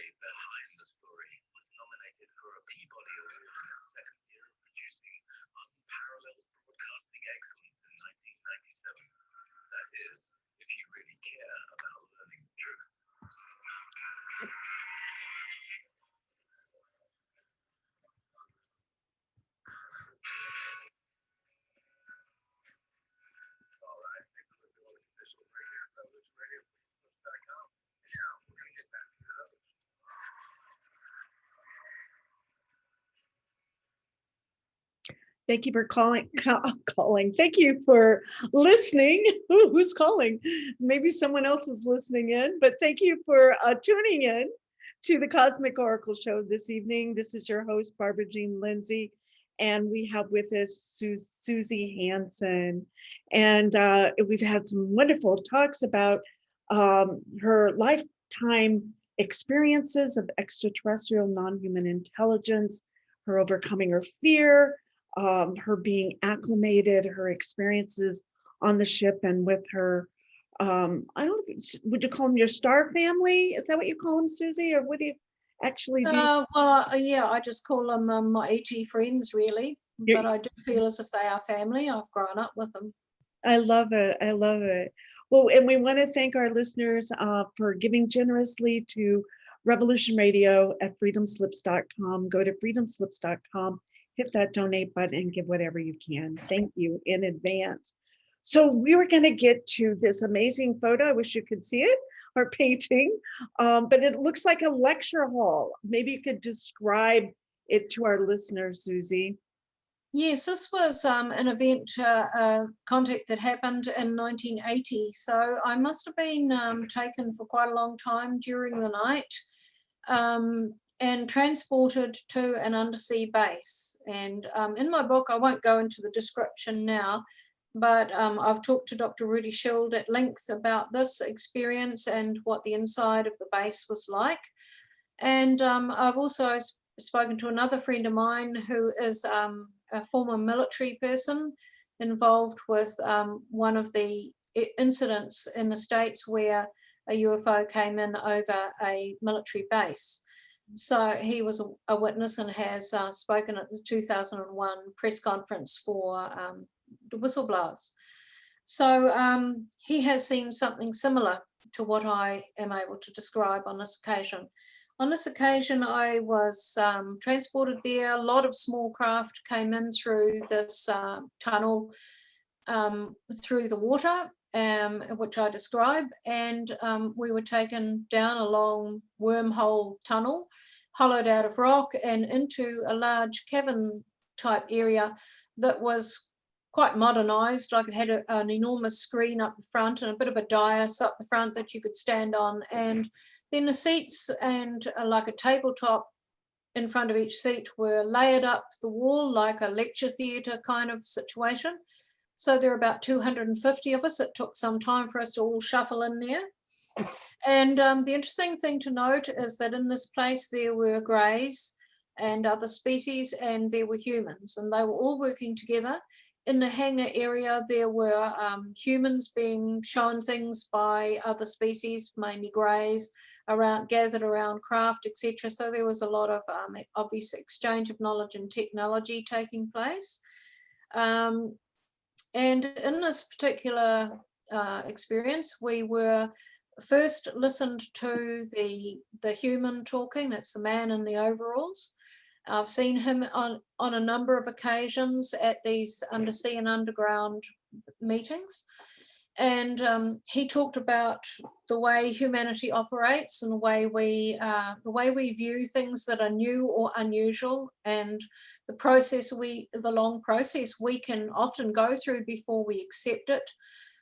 Behind the story was nominated for a Peabody Award in its second year of producing unparalleled broadcasting excellence in 1997. That is, if you really care about learning the truth. All right, people are doing official radio, Revolution Radio, Facebook.com. Now, we're going to get back to those. Thank you for calling. Thank you for listening. Ooh, who's calling? Maybe someone else is listening in, but thank you for tuning in to the Cosmic Oracle Show this evening. This is your host, Barbara Jean Lindsey, and we have with us SUZY Hansen. And we've had some wonderful talks about her lifetime experiences of extraterrestrial non-human intelligence, her overcoming her fear, her being acclimated, her experiences on the ship and with her I don't know, would you call them your star family? Is that what you call them, Suzy? Or what do you actually do? Yeah, I just call them my ET friends, really. But I do feel as if they are family. I've grown up with them. I love it. I love it. Well, and we want to thank our listeners for giving generously to Revolution Radio at freedomslips.com. Go to freedomslips.com, hit that donate button and give whatever you can. Thank you in advance. So we were going to get to this amazing photo. I wish you could see it, our painting, but it looks like a lecture hall. Maybe you could describe it to our listeners, Suzy. Yes, this was an event contact that happened in 1980. So I must have been taken for quite a long time during the night and transported to an undersea base. And in my book, I won't go into the description now, but I've talked to Dr. Rudy Schild at length about this experience and what the inside of the base was like. And I've also spoken to another friend of mine who is a former military person involved with one of the incidents in the States where a UFO came in over a military base. So he was a witness and has spoken at the 2001 press conference for the whistleblowers. So he has seen something similar to what I am able to describe on this occasion. On this occasion, I was transported there. A lot of small craft came in through this tunnel through the water, which I describe, and we were taken down a long wormhole tunnel, hollowed out of rock, and into a large cavern type area that was quite modernized. Like it had an enormous screen up the front and a bit of a dais up the front that you could stand on, and then the seats and like a tabletop in front of each seat were layered up the wall like a lecture theatre kind of situation. So there were about 250 of us. It took some time for us to all shuffle in there. And the interesting thing to note is that in this place there were greys and other species, and there were humans, and they were all working together. In the hangar area, there were humans being shown things by other species, mainly greys, gathered around craft, etc. So there was a lot of obvious exchange of knowledge and technology taking place. And in this particular experience, we were first listened to the human talking. That's the man in the overalls. I've seen him on a number of occasions at these undersea and underground meetings. And he talked about the way humanity operates and the way we view things that are new or unusual, and the long process we can often go through before we accept it.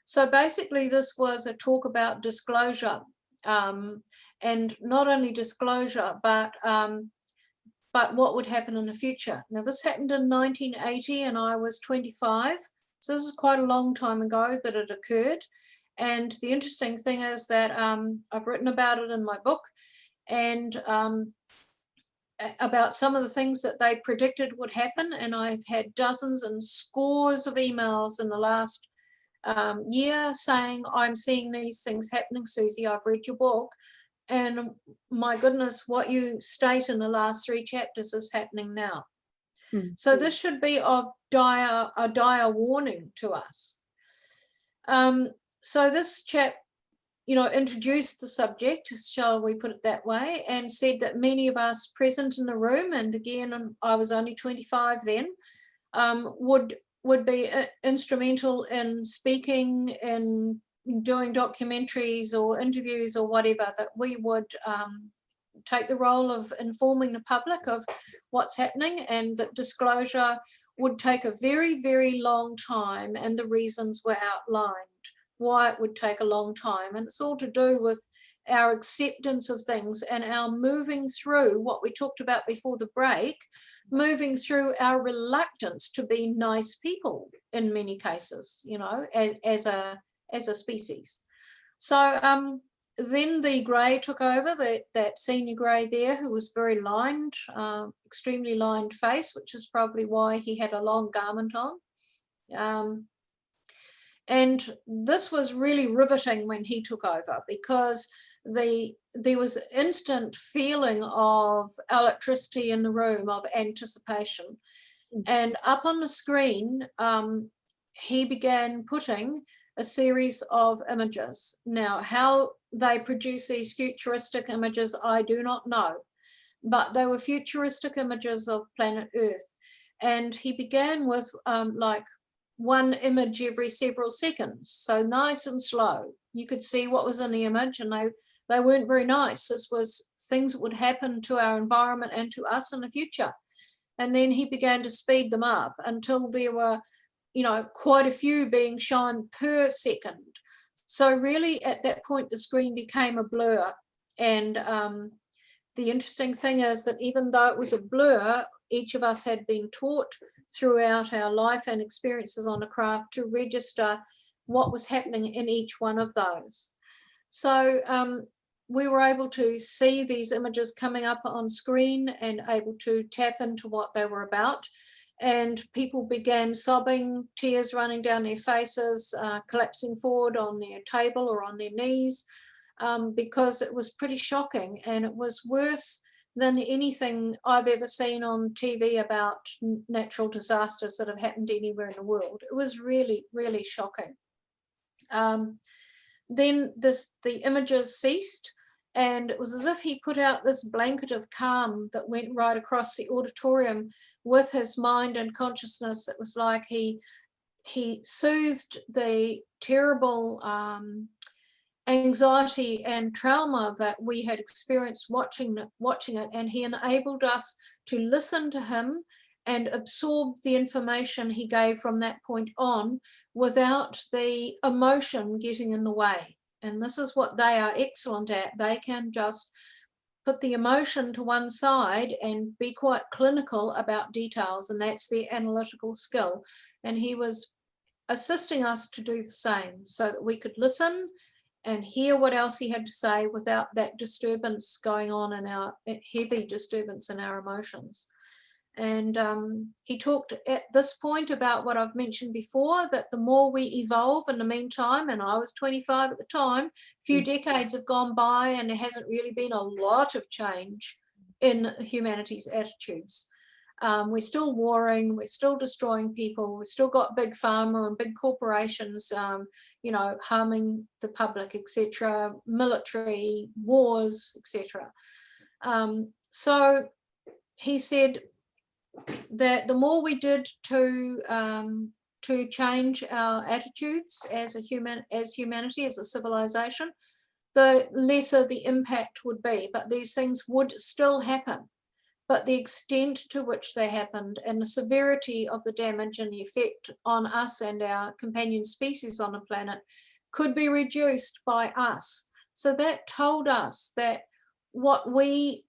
So basically, this was a talk about disclosure, and not only disclosure, but what would happen in the future. Now, this happened in 1980, and I was 25. So this is quite a long time ago that it occurred. And the interesting thing is that I've written about it in my book, and about some of the things that they predicted would happen. And I've had dozens and scores of emails in the last year saying, I'm seeing these things happening, Suzy, I've read your book. And my goodness, what you state in the last 3 chapters is happening now. Mm-hmm. So this should be of a dire warning to us. So this chap, introduced the subject, shall we put it that way, and said that many of us present in the room, and again, I was only 25 then, would be instrumental in speaking and doing documentaries or interviews or whatever, that we would take the role of informing the public of what's happening, and that disclosure would take a very, very long time, and the reasons were outlined why it would take a long time. And it's all to do with our acceptance of things and our moving through what we talked about before the break, moving through our reluctance to be nice people in many cases, as a species. So then the grey took over, that senior grey there, who was very lined, extremely lined face, which is probably why he had a long garment on. And this was really riveting when he took over, because there was instant feeling of electricity in the room, of anticipation. And up on the screen, he began putting a series of images. Now, how they produce these futuristic images, I do not know, but they were futuristic images of planet Earth. And he began with like one image every several seconds, so nice and slow. You could see what was in the image, and they weren't very nice. This was things that would happen to our environment and to us in the future. And then he began to speed them up until there were, you know, quite a few being shown per second. So really at that point, the screen became a blur. And the interesting thing is that even though it was a blur, each of us had been taught throughout our life and experiences on the craft to register what was happening in each one of those. So we were able to see these images coming up on screen and able to tap into what they were about. And people began sobbing, tears running down their faces, collapsing forward on their table or on their knees, because it was pretty shocking, and it was worse than anything I've ever seen on TV about natural disasters that have happened anywhere in the world. It was really, really shocking. Then the images ceased, and it was as if he put out this blanket of calm that went right across the auditorium with his mind and consciousness. It was like he soothed the terrible anxiety and trauma that we had experienced watching it, and he enabled us to listen to him and absorb the information he gave from that point on without the emotion getting in the way. And this is what they are excellent at. They can just put the emotion to one side and be quite clinical about details, and that's their analytical skill. And he was assisting us to do the same so that we could listen and hear what else he had to say without that disturbance going on in our heavy disturbance in our emotions. And he talked at this point about what I've mentioned before, that the more we evolve in the meantime, and I was 25 at the time, a few decades have gone by and there hasn't really been a lot of change in humanity's attitudes. We're still warring, we're still destroying people, we've still got big pharma and big corporations, you know, harming the public, etc., military, wars, etc. So he said that the more we did to change our attitudes as humanity, as a civilization, the lesser the impact would be. But these things would still happen. But the extent to which they happened and the severity of the damage and the effect on us and our companion species on the planet could be reduced by us. So that told us that what we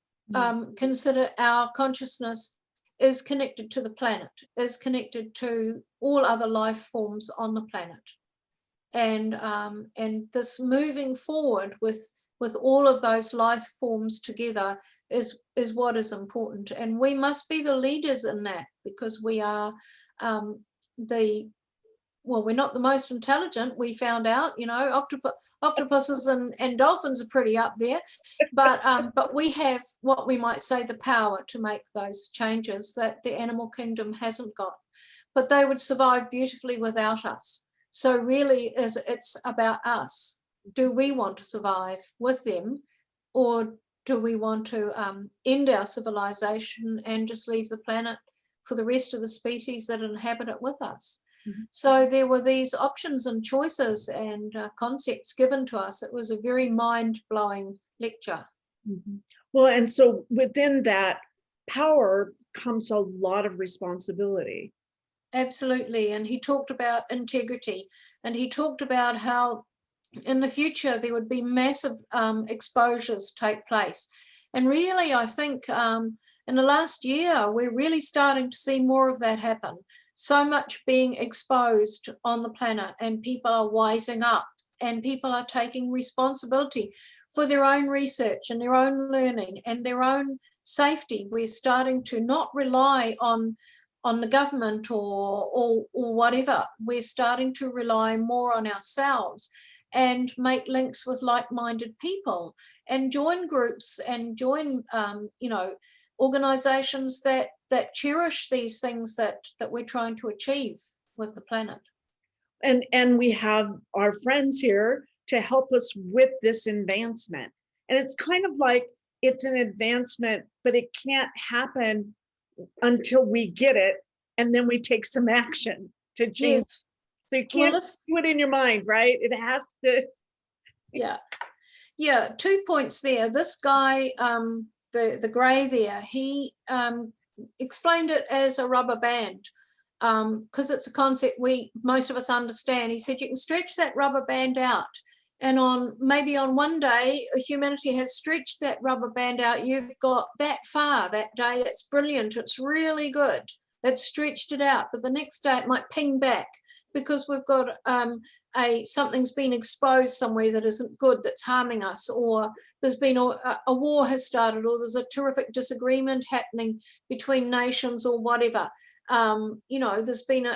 consider our consciousness is connected to the planet, is connected to all other life forms on the planet. And this moving forward with all of those life forms together is what is important. And we must be the leaders in that, because we are we're not the most intelligent, we found out, you know, octopuses and dolphins are pretty up there, but we have what we might say the power to make those changes that the animal kingdom hasn't got. But they would survive beautifully without us. So really it's about us. Do we want to survive with them, or do we want to end our civilization and just leave the planet for the rest of the species that inhabit it with us? So there were these options and choices and concepts given to us. It was a very mind-blowing lecture. Well, and so within that power comes a lot of responsibility. Absolutely. And he talked about integrity, and he talked about how in the future there would be massive exposures take place. And really, I think in the last year, we're really starting to see more of that happen. So much being exposed on the planet, and people are wising up, and people are taking responsibility for their own research and their own learning and their own safety. We're starting to not rely on the government or whatever. We're starting to rely more on ourselves and make links with like-minded people and join groups and join, you know, organizations that cherish these things that we're trying to achieve with the planet. And we have our friends here to help us with this advancement. And it's kind of like it's an advancement, but it can't happen until we get it, and then we take some action to change. Yes. So you can't do it in your mind, right? It has to. Yeah, 2 points there. This guy, the gray there, he explained it as a rubber band, because it's a concept most of us understand. He said you can stretch that rubber band out, and maybe on one day humanity has stretched that rubber band out. You've got that far that day. That's brilliant. It's really good. That's stretched it out. But the next day it might ping back because we've got something's been exposed somewhere that isn't good, that's harming us, or there's been a war has started, or there's a terrific disagreement happening between nations or whatever. You know, there's been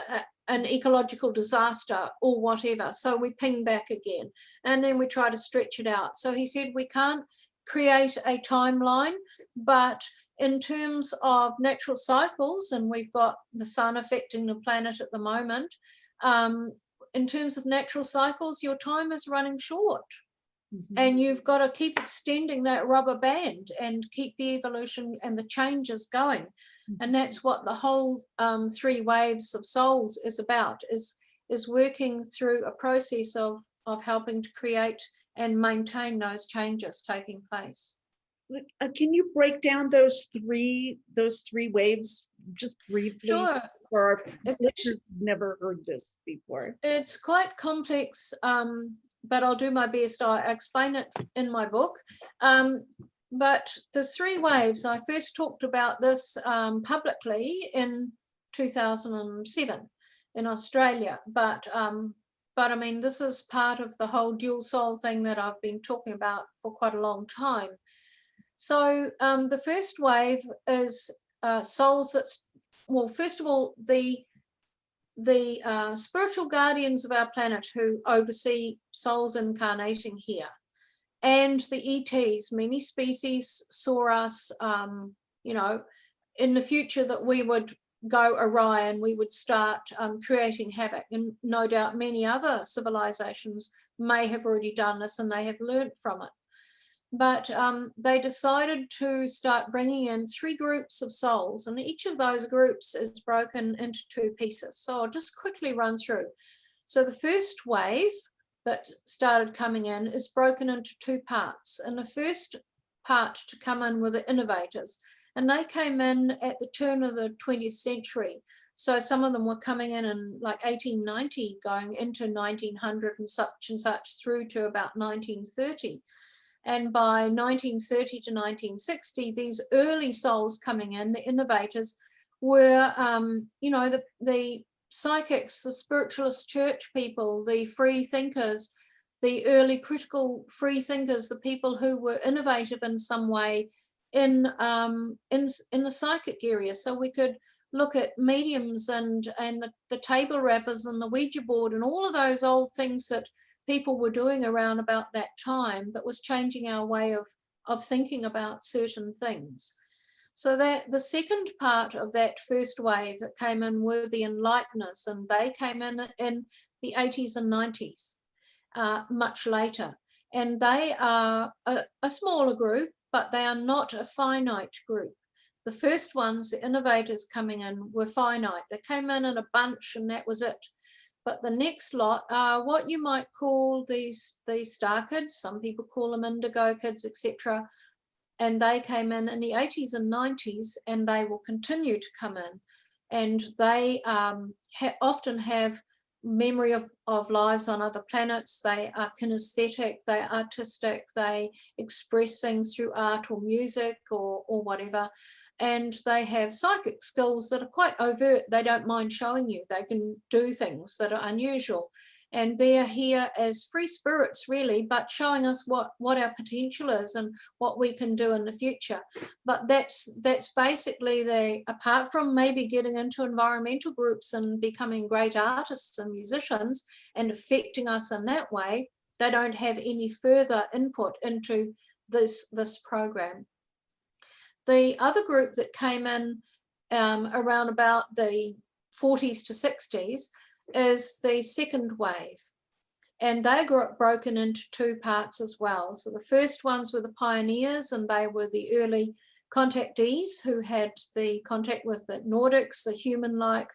an ecological disaster or whatever. So we ping back again, and then we try to stretch it out. So he said we can't create a timeline, but in terms of natural cycles, and we've got the sun affecting the planet at the moment, in terms of natural cycles, your time is running short. Mm-hmm. And you've got to keep extending that rubber band and keep the evolution and the changes going. Mm-hmm. And that's what the whole 3 waves of souls is about, is working through a process of helping to create and maintain those changes taking place. Can you break down those three waves just briefly? Sure. For our listeners who've never heard this before. It's quite complex, but I'll do my best. I explain it in my book. But there's 3 waves. I first talked about this publicly in 2007 in Australia, but I mean, this is part of the whole dual soul thing that I've been talking about for quite a long time. So the first wave is souls that's, well, first of all, the spiritual guardians of our planet who oversee souls incarnating here, and the ETs. Many species saw us, you know, in the future that we would go awry and we would start creating havoc. And no doubt many other civilizations may have already done this and they have learnt from it. But they decided to start bringing in 3 groups of souls, and each of those groups is broken into 2 pieces. So I'll just quickly run through. So the first wave that started coming in is broken into 2 parts. And the first part to come in were the innovators, and they came in at the turn of the 20th century. So some of them were coming in like 1890, going into 1900 and such through to about 1930. And by 1930 to 1960, these early souls coming in, the innovators, were, you know, the psychics, the spiritualist church people, the free thinkers, the early critical free thinkers, the people who were innovative in some way in the psychic area. So we could look at mediums and the table rappers and the Ouija board and all of those old things that people were doing around about that time that was changing our way of thinking about certain things. So that the second part of that first wave that came in were the enlighteners, and they came in the 80s and 90s, much later. And they are a smaller group, but they are not a finite group. The first ones, the innovators coming in, were finite. They came in a bunch and that was it. But the next lot are what you might call these star kids. Some people call them indigo kids, etc. And they came in the 80s and 90s, and they will continue to come in. And they often have memory of lives on other planets. They are kinesthetic, they're artistic, they express things through art or music or whatever. And they have psychic skills that are quite overt. They don't mind showing you. They can do things that are unusual. And they're here as free spirits, really, but showing us what our potential is and what we can do in the future. But that's basically apart from maybe getting into environmental groups and becoming great artists and musicians and affecting us in that way, they don't have any further input into this program. The other group that came in around about the 40s to 60s is the second wave, and they got broken into two parts as well. So the first ones were the pioneers, and they were the early contactees who had the contact with the Nordics, the human-like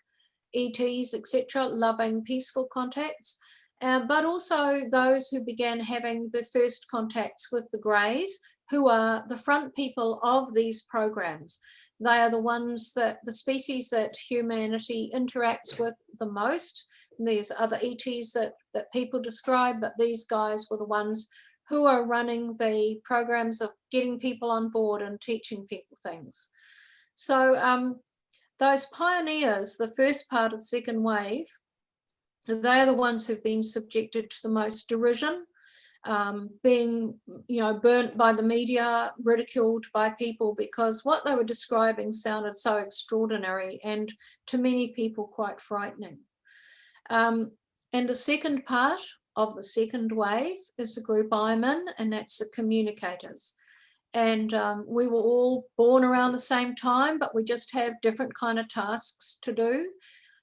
ETs, etc., loving, peaceful contacts, but also those who began having the first contacts with the Greys, who are the front people of these programs. They are the ones the species that humanity interacts with the most. There's other ETs that people describe, but these guys were the ones who are running the programs of getting people on board and teaching people things. So those pioneers, the first part of the second wave, they are the ones who've been subjected to the most derision, being, burnt by the media, ridiculed by people, because what they were describing sounded so extraordinary and to many people quite frightening. And the second part of the second wave is the group I'm in, and that's the communicators. And we were all born around the same time, but we just have different kind of tasks to do.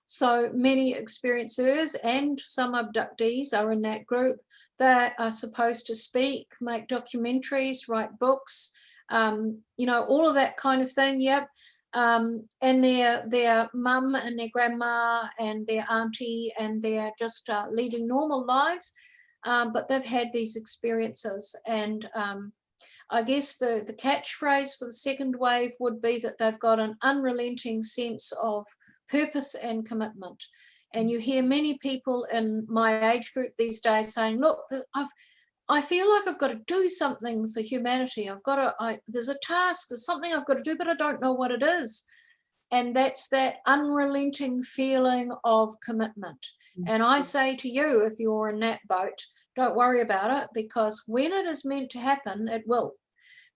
So many experiencers and some abductees are in that group. They are supposed to speak, make documentaries, write books, all of that kind of thing. Yep. And their mum and their grandma and their auntie, and they're just leading normal lives, but they've had these experiences. And I guess the catchphrase for the second wave would be that they've got an unrelenting sense of purpose and commitment. And you hear many people in my age group these days saying, look, I feel like I've got to do something for humanity. There's a task, there's something I've got to do, but I don't know what it is. And that's that unrelenting feeling of commitment. Mm-hmm. And I say to you, if you're in that boat, don't worry about it, because when it is meant to happen, it will.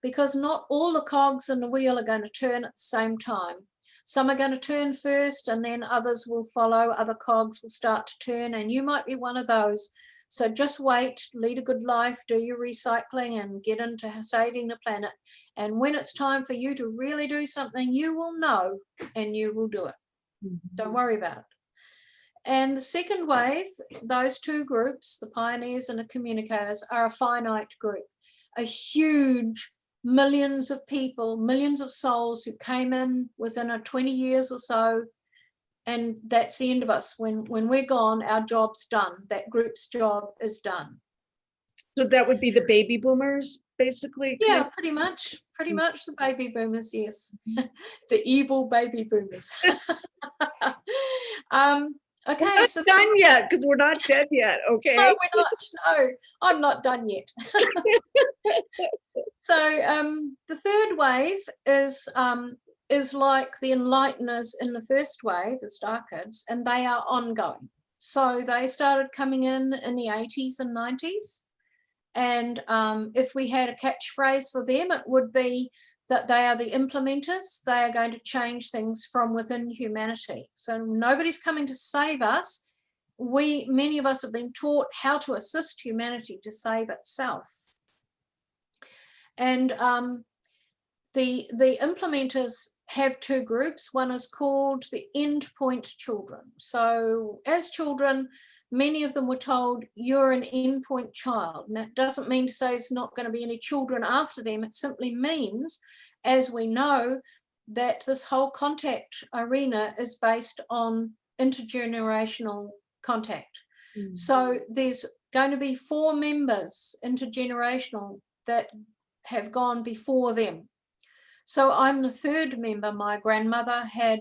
Because not all the cogs in the wheel are going to turn at the same time. Some are going to turn first, and then others will follow. Other cogs will start to turn, and you might be one of those. So just wait, lead a good life, do your recycling, and get into saving the planet. And when it's time for you to really do something, you will know, and you will do it. Mm-hmm. Don't worry about it. And the second wave, those two groups, the pioneers and the communicators, are a finite group, a huge millions of people, millions of souls who came in within 20 years or so, and that's the end of us. When we're gone, our job's done. That group's job is done. So that would be the baby boomers, basically? Yeah, pretty much the baby boomers, yes. The evil baby boomers. Okay, we're not done yet, because we're not dead yet, okay? No, we're not. No, I'm not done yet. So the third wave is like the enlighteners in the first wave, the Star Kids, and they are ongoing. So they started coming in the 80s and 90s. And if we had a catchphrase for them, it would be that they are the implementers. They are going to change things from within humanity. So nobody's coming to save us. Many of us have been taught how to assist humanity to save itself. And the implementers have two groups. One is called the endpoint children. So as children, many of them were told, you're an endpoint child. And that doesn't mean to say there's not going to be any children after them. It simply means, as we know, that this whole contact arena is based on intergenerational contact. Mm-hmm. So there's going to be 4 members intergenerational that have gone before them. So I'm the third member. My grandmother had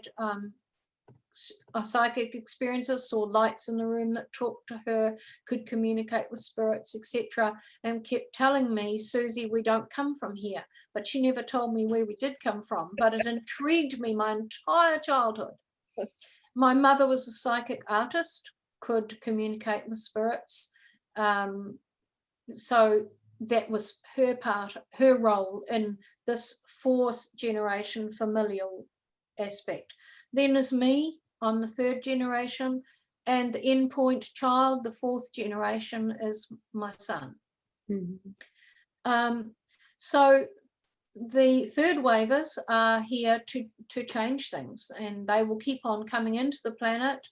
a psychic experiences, saw lights in the room that talked to her, could communicate with spirits, etc., and kept telling me, Suzy, we don't come from here. But she never told me where we did come from, but it intrigued me my entire childhood. My mother was a psychic artist. could communicate with spirits. So that was her role in this fourth generation familial aspect. Then is me, I'm the third generation, and the endpoint child, the fourth generation, is my son. So the third waivers are here to change things, and they will keep on coming into the planet.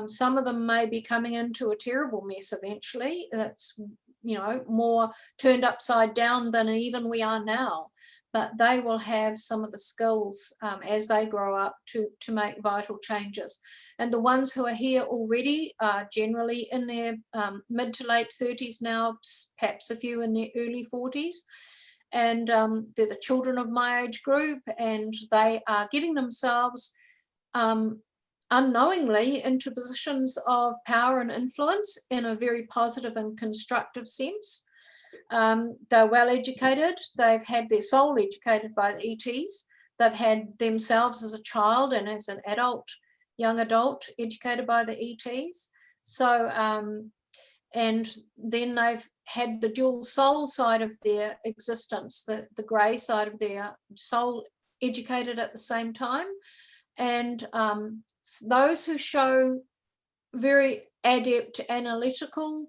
Some of them may be coming into a terrible mess eventually. That's, you know, more turned upside down than even we are now. But they will have some of the skills as they grow up to make vital changes. And the ones who are here already are generally in their mid to late 30s now, perhaps a few in their early 40s. And they're the children of my age group, and they are getting themselves unknowingly into positions of power and influence in a very positive and constructive sense. They're well educated. They've had their soul educated by the ETs. They've had themselves as a child and as an adult, young adult, educated by the ETs. So, and then they've had the dual soul side of their existence, the grey side of their soul educated at the same time. And those who show very adept analytical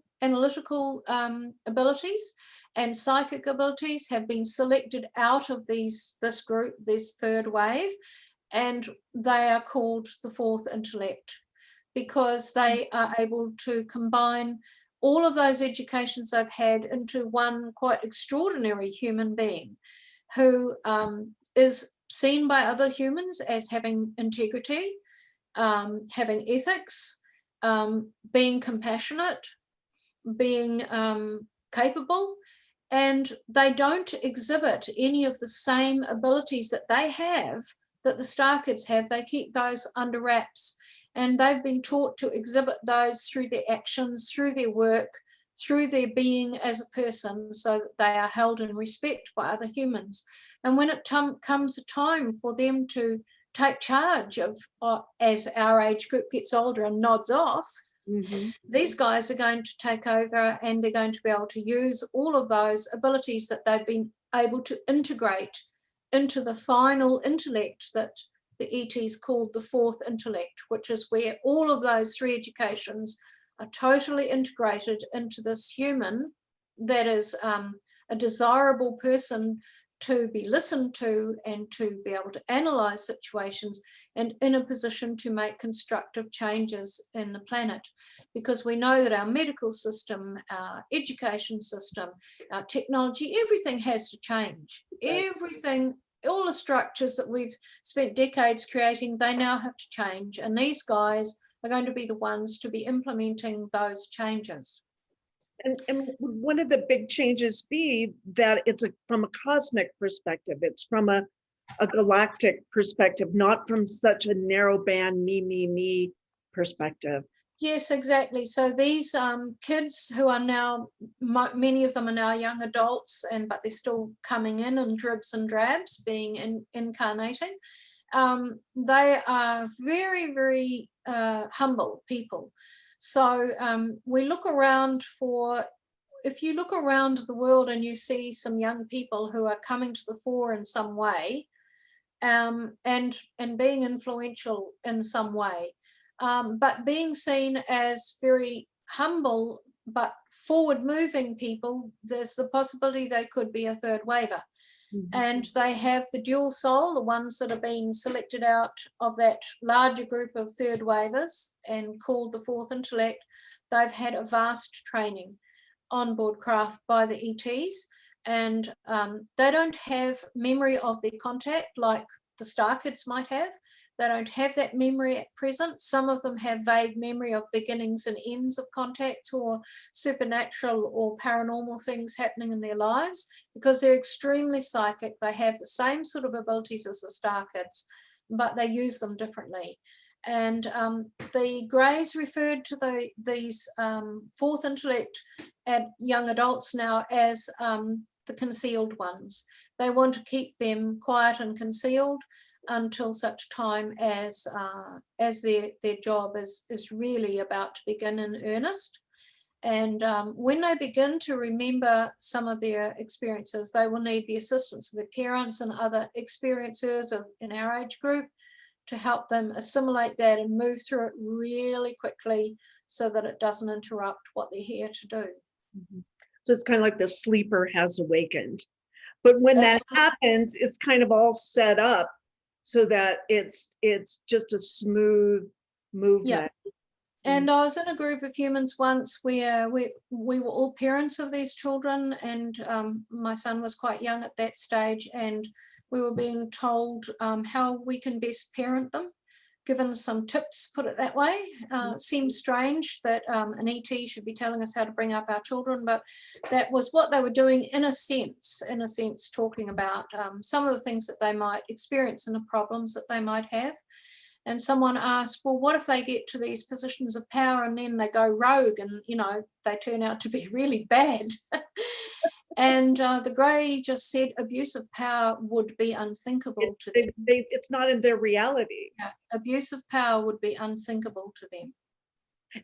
abilities and psychic abilities have been selected out of this group, this third wave, and they are called the fourth intellect, because they are able to combine all of those educations they've had into one quite extraordinary human being who is seen by other humans as having integrity, having ethics, being compassionate, being capable, and they don't exhibit any of the same abilities that they have, that the star kids have. They keep those under wraps, and they've been taught to exhibit those through their actions, through their work, through their being as a person, so that they are held in respect by other humans. And when it comes a time for them to take charge of, as our age group gets older and nods off, these guys are going to take over, and they're going to be able to use all of those abilities that they've been able to integrate into the final intellect that the ETs called the fourth intellect, which is where all of those three educations are totally integrated into this human that is a desirable person to be listened to and to be able to analyze situations and in a position to make constructive changes in the planet. Because we know that our medical system, our education system, our technology, everything has to change. Everything, all the structures that we've spent decades creating, they now have to change. And these guys are going to be the ones to be implementing those changes. And one of the big changes be that it's from a cosmic perspective. It's from a galactic perspective, not from such a narrow band, me perspective. Yes, exactly. So these kids who are now, many of them are now young adults, but they're still coming in dribs and drabs, being incarnating. They are very, very humble people. So we look around if you look around the world and you see some young people who are coming to the fore in some way, and being influential in some way, but being seen as very humble but forward-moving people, there's the possibility they could be a third waver. And they have the dual soul, the ones that have been selected out of that larger group of third waivers and called the fourth intellect. They've had a vast training on board craft by the ETs, and they don't have memory of their contact like the star kids might have. They don't have that memory at present. Some of them have vague memory of beginnings and ends of contacts or supernatural or paranormal things happening in their lives, because they're extremely psychic. They have the same sort of abilities as the star kids, but they use them differently. And the Greys referred to these fourth intellect at young adults now as the concealed ones. They want to keep them quiet and concealed. until such time as their job is really about to begin in earnest. And when they begin to remember some of their experiences, they will need the assistance of their parents and other experiencers in our age group to help them assimilate that and move through it really quickly so that it doesn't interrupt what they're here to do. Mm-hmm. So it's kind of like the sleeper has awakened. But when that happens, it's kind of all set up so that it's just a smooth movement. Yeah. And I was in a group of humans once where we were all parents of these children, and my son was quite young at that stage, and we were being told how we can best parent them, given some tips, put it that way. It seems strange that an ET should be telling us how to bring up our children, but that was what they were doing in a sense, talking about some of the things that they might experience and the problems that they might have. And someone asked, well, what if they get to these positions of power and then they go rogue and, you know, they turn out to be really bad? And the Grey just said abuse of power would be unthinkable to them. It's not in their reality. Yeah, abuse of power would be unthinkable to them.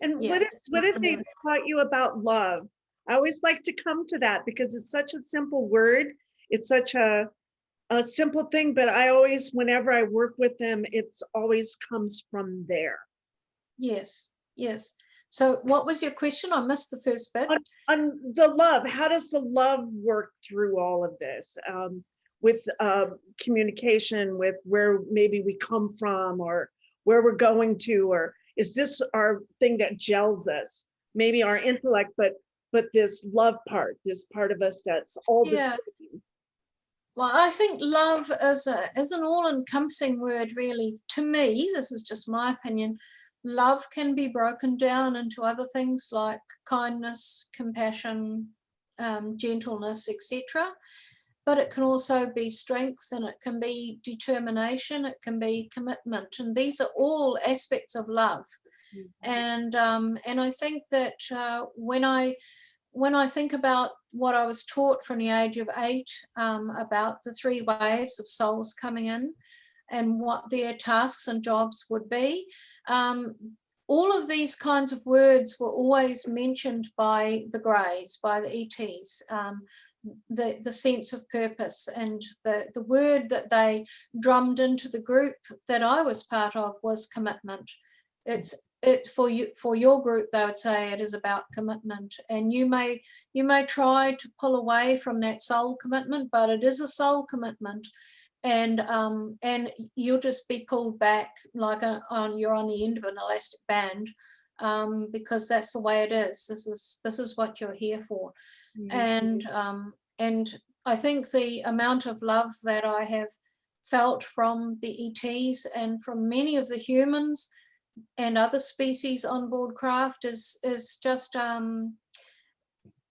And what if they taught you about love? I always like to come to that because it's such a simple word. It's such a simple thing, but I always, whenever I work with them, it's always comes from there. Yes, yes. So what was your question? I missed the first bit. On the love, how does the love work through all of this? With communication, with where maybe we come from or where we're going to, or is this our thing that gels us? Maybe our intellect, but this love part, this part of us that's all the same. Well, I think love is an all-encompassing word, really. To me, this is just my opinion, love can be broken down into other things like kindness, compassion, gentleness, etc. But it can also be strength, and it can be determination, it can be commitment, and these are all aspects of love. Mm-hmm. And I think that when I think about what I was taught from the age of 8 about the 3 waves of souls coming in and what their tasks and jobs would be, all of these kinds of words were always mentioned by the Greys, by the ETs, the sense of purpose, and the word that they drummed into the group that I was part of was commitment. For your group, they would say it is about commitment, and you may try to pull away from that soul commitment, but it is a soul commitment, and you'll just be pulled back like you're on the end of an elastic band, because that's the way it is. This is what you're here for. Mm-hmm. And I think the amount of love that I have felt from the ETs and from many of the humans and other species on board craft is just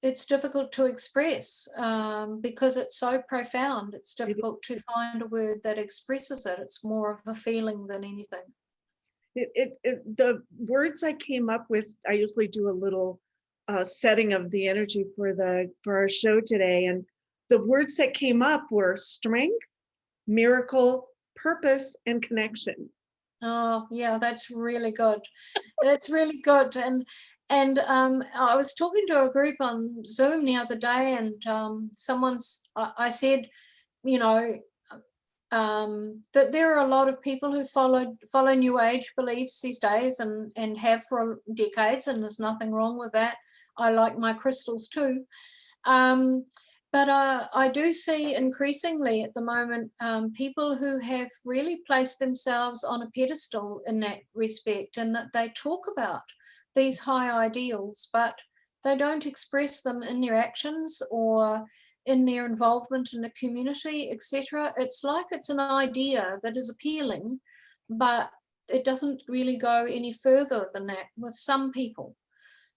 it's difficult to express because it's so profound. It's difficult to find a word that expresses it. It's more of a feeling than anything. The words I came up with, I usually do a little setting of the energy for our show today, and the words that came up were strength, miracle, purpose, and connection. Oh, yeah, that's really good. That's really good. And I was talking to a group on Zoom the other day, and I said, you know, that there are a lot of people who follow New Age beliefs these days and have for decades, and there's nothing wrong with that. I like my crystals too. But I do see increasingly at the moment people who have really placed themselves on a pedestal in that respect, and that they talk about these high ideals, but they don't express them in their actions or in their involvement in the community, etc. It's like it's an idea that is appealing, but it doesn't really go any further than that with some people.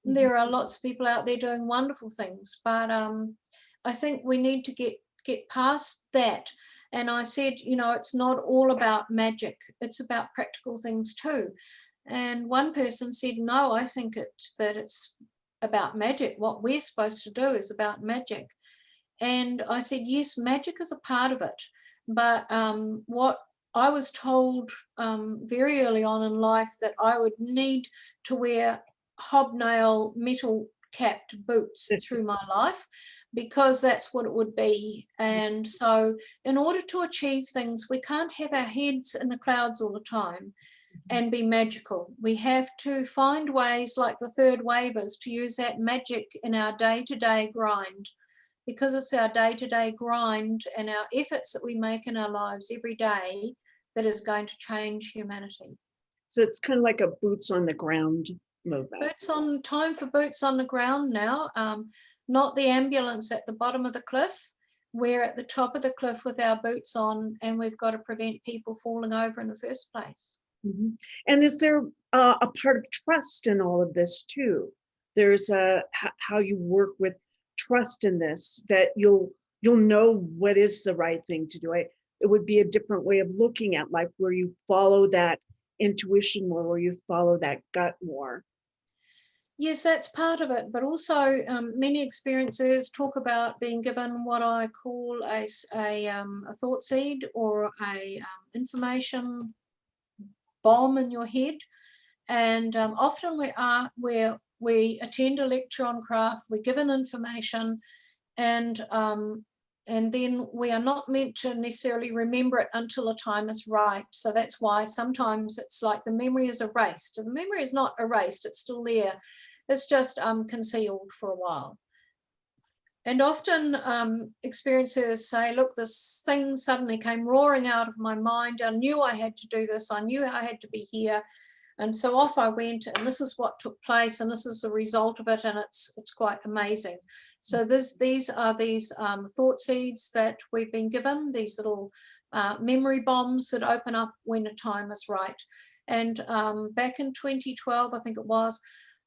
Mm-hmm. There are lots of people out there doing wonderful things, but I think we need to get past that. And I said, you know, it's not all about magic. It's about practical things too. And one person said, no, I think that it's about magic. What we're supposed to do is about magic. And I said, yes, magic is a part of it. But what I was told very early on in life that I would need to wear hobnail metal capped boots through my life, because that's what it would be. And so in order to achieve things, we can't have our heads in the clouds all the time and be magical. We have to find ways, like the third wavers, to use that magic in our day-to-day grind, because it's our day-to-day grind and our efforts that we make in our lives every day that is going to change humanity. So it's kind of like a boots on the ground movement. Time for boots on the ground now. Not the ambulance at the bottom of the cliff. We're at the top of the cliff with our boots on, and we've got to prevent people falling over in the first place. Mm-hmm. And is there a part of trust in all of this too? There's how you work with trust in this, that you'll know what is the right thing to do. It would be a different way of looking at life, where you follow that intuition more, where you follow that gut more. Yes, that's part of it, but also many experiencers talk about being given what I call a thought seed, or a information bomb in your head. And often we attend a lecture on craft, we're given information, and then we are not meant to necessarily remember it until a time is right. So that's why sometimes it's like the memory is erased. The memory is not erased, it's still there. It's just concealed for a while. And often experiencers say, look, this thing suddenly came roaring out of my mind. I knew I had to do this. I knew I had to be here. And so off I went, and this is what took place, and this is the result of it, and it's quite amazing. So these are thought seeds that we've been given, these little memory bombs that open up when the time is right. And back in 2012, I think it was,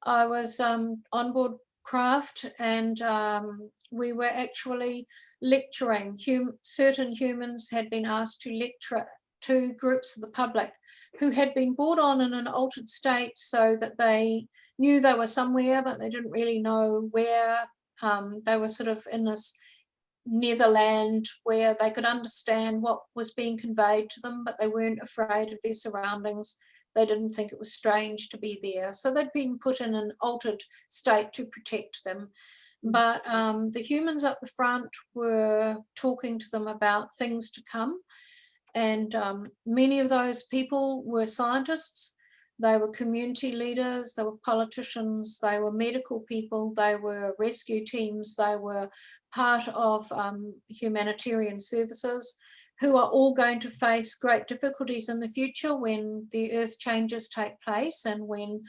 I was on board craft, and we were actually lecturing. Certain humans had been asked to lecture to groups of the public who had been brought on in an altered state, so that they knew they were somewhere, but they didn't really know where. They were sort of in this netherland where they could understand what was being conveyed to them, but they weren't afraid of their surroundings. They didn't think it was strange to be there. So they'd been put in an altered state to protect them. But the humans up the front were talking to them about things to come. And many of those people were scientists. They were community leaders, they were politicians, they were medical people, they were rescue teams, they were part of humanitarian services, who are all going to face great difficulties in the future when the earth changes take place, and when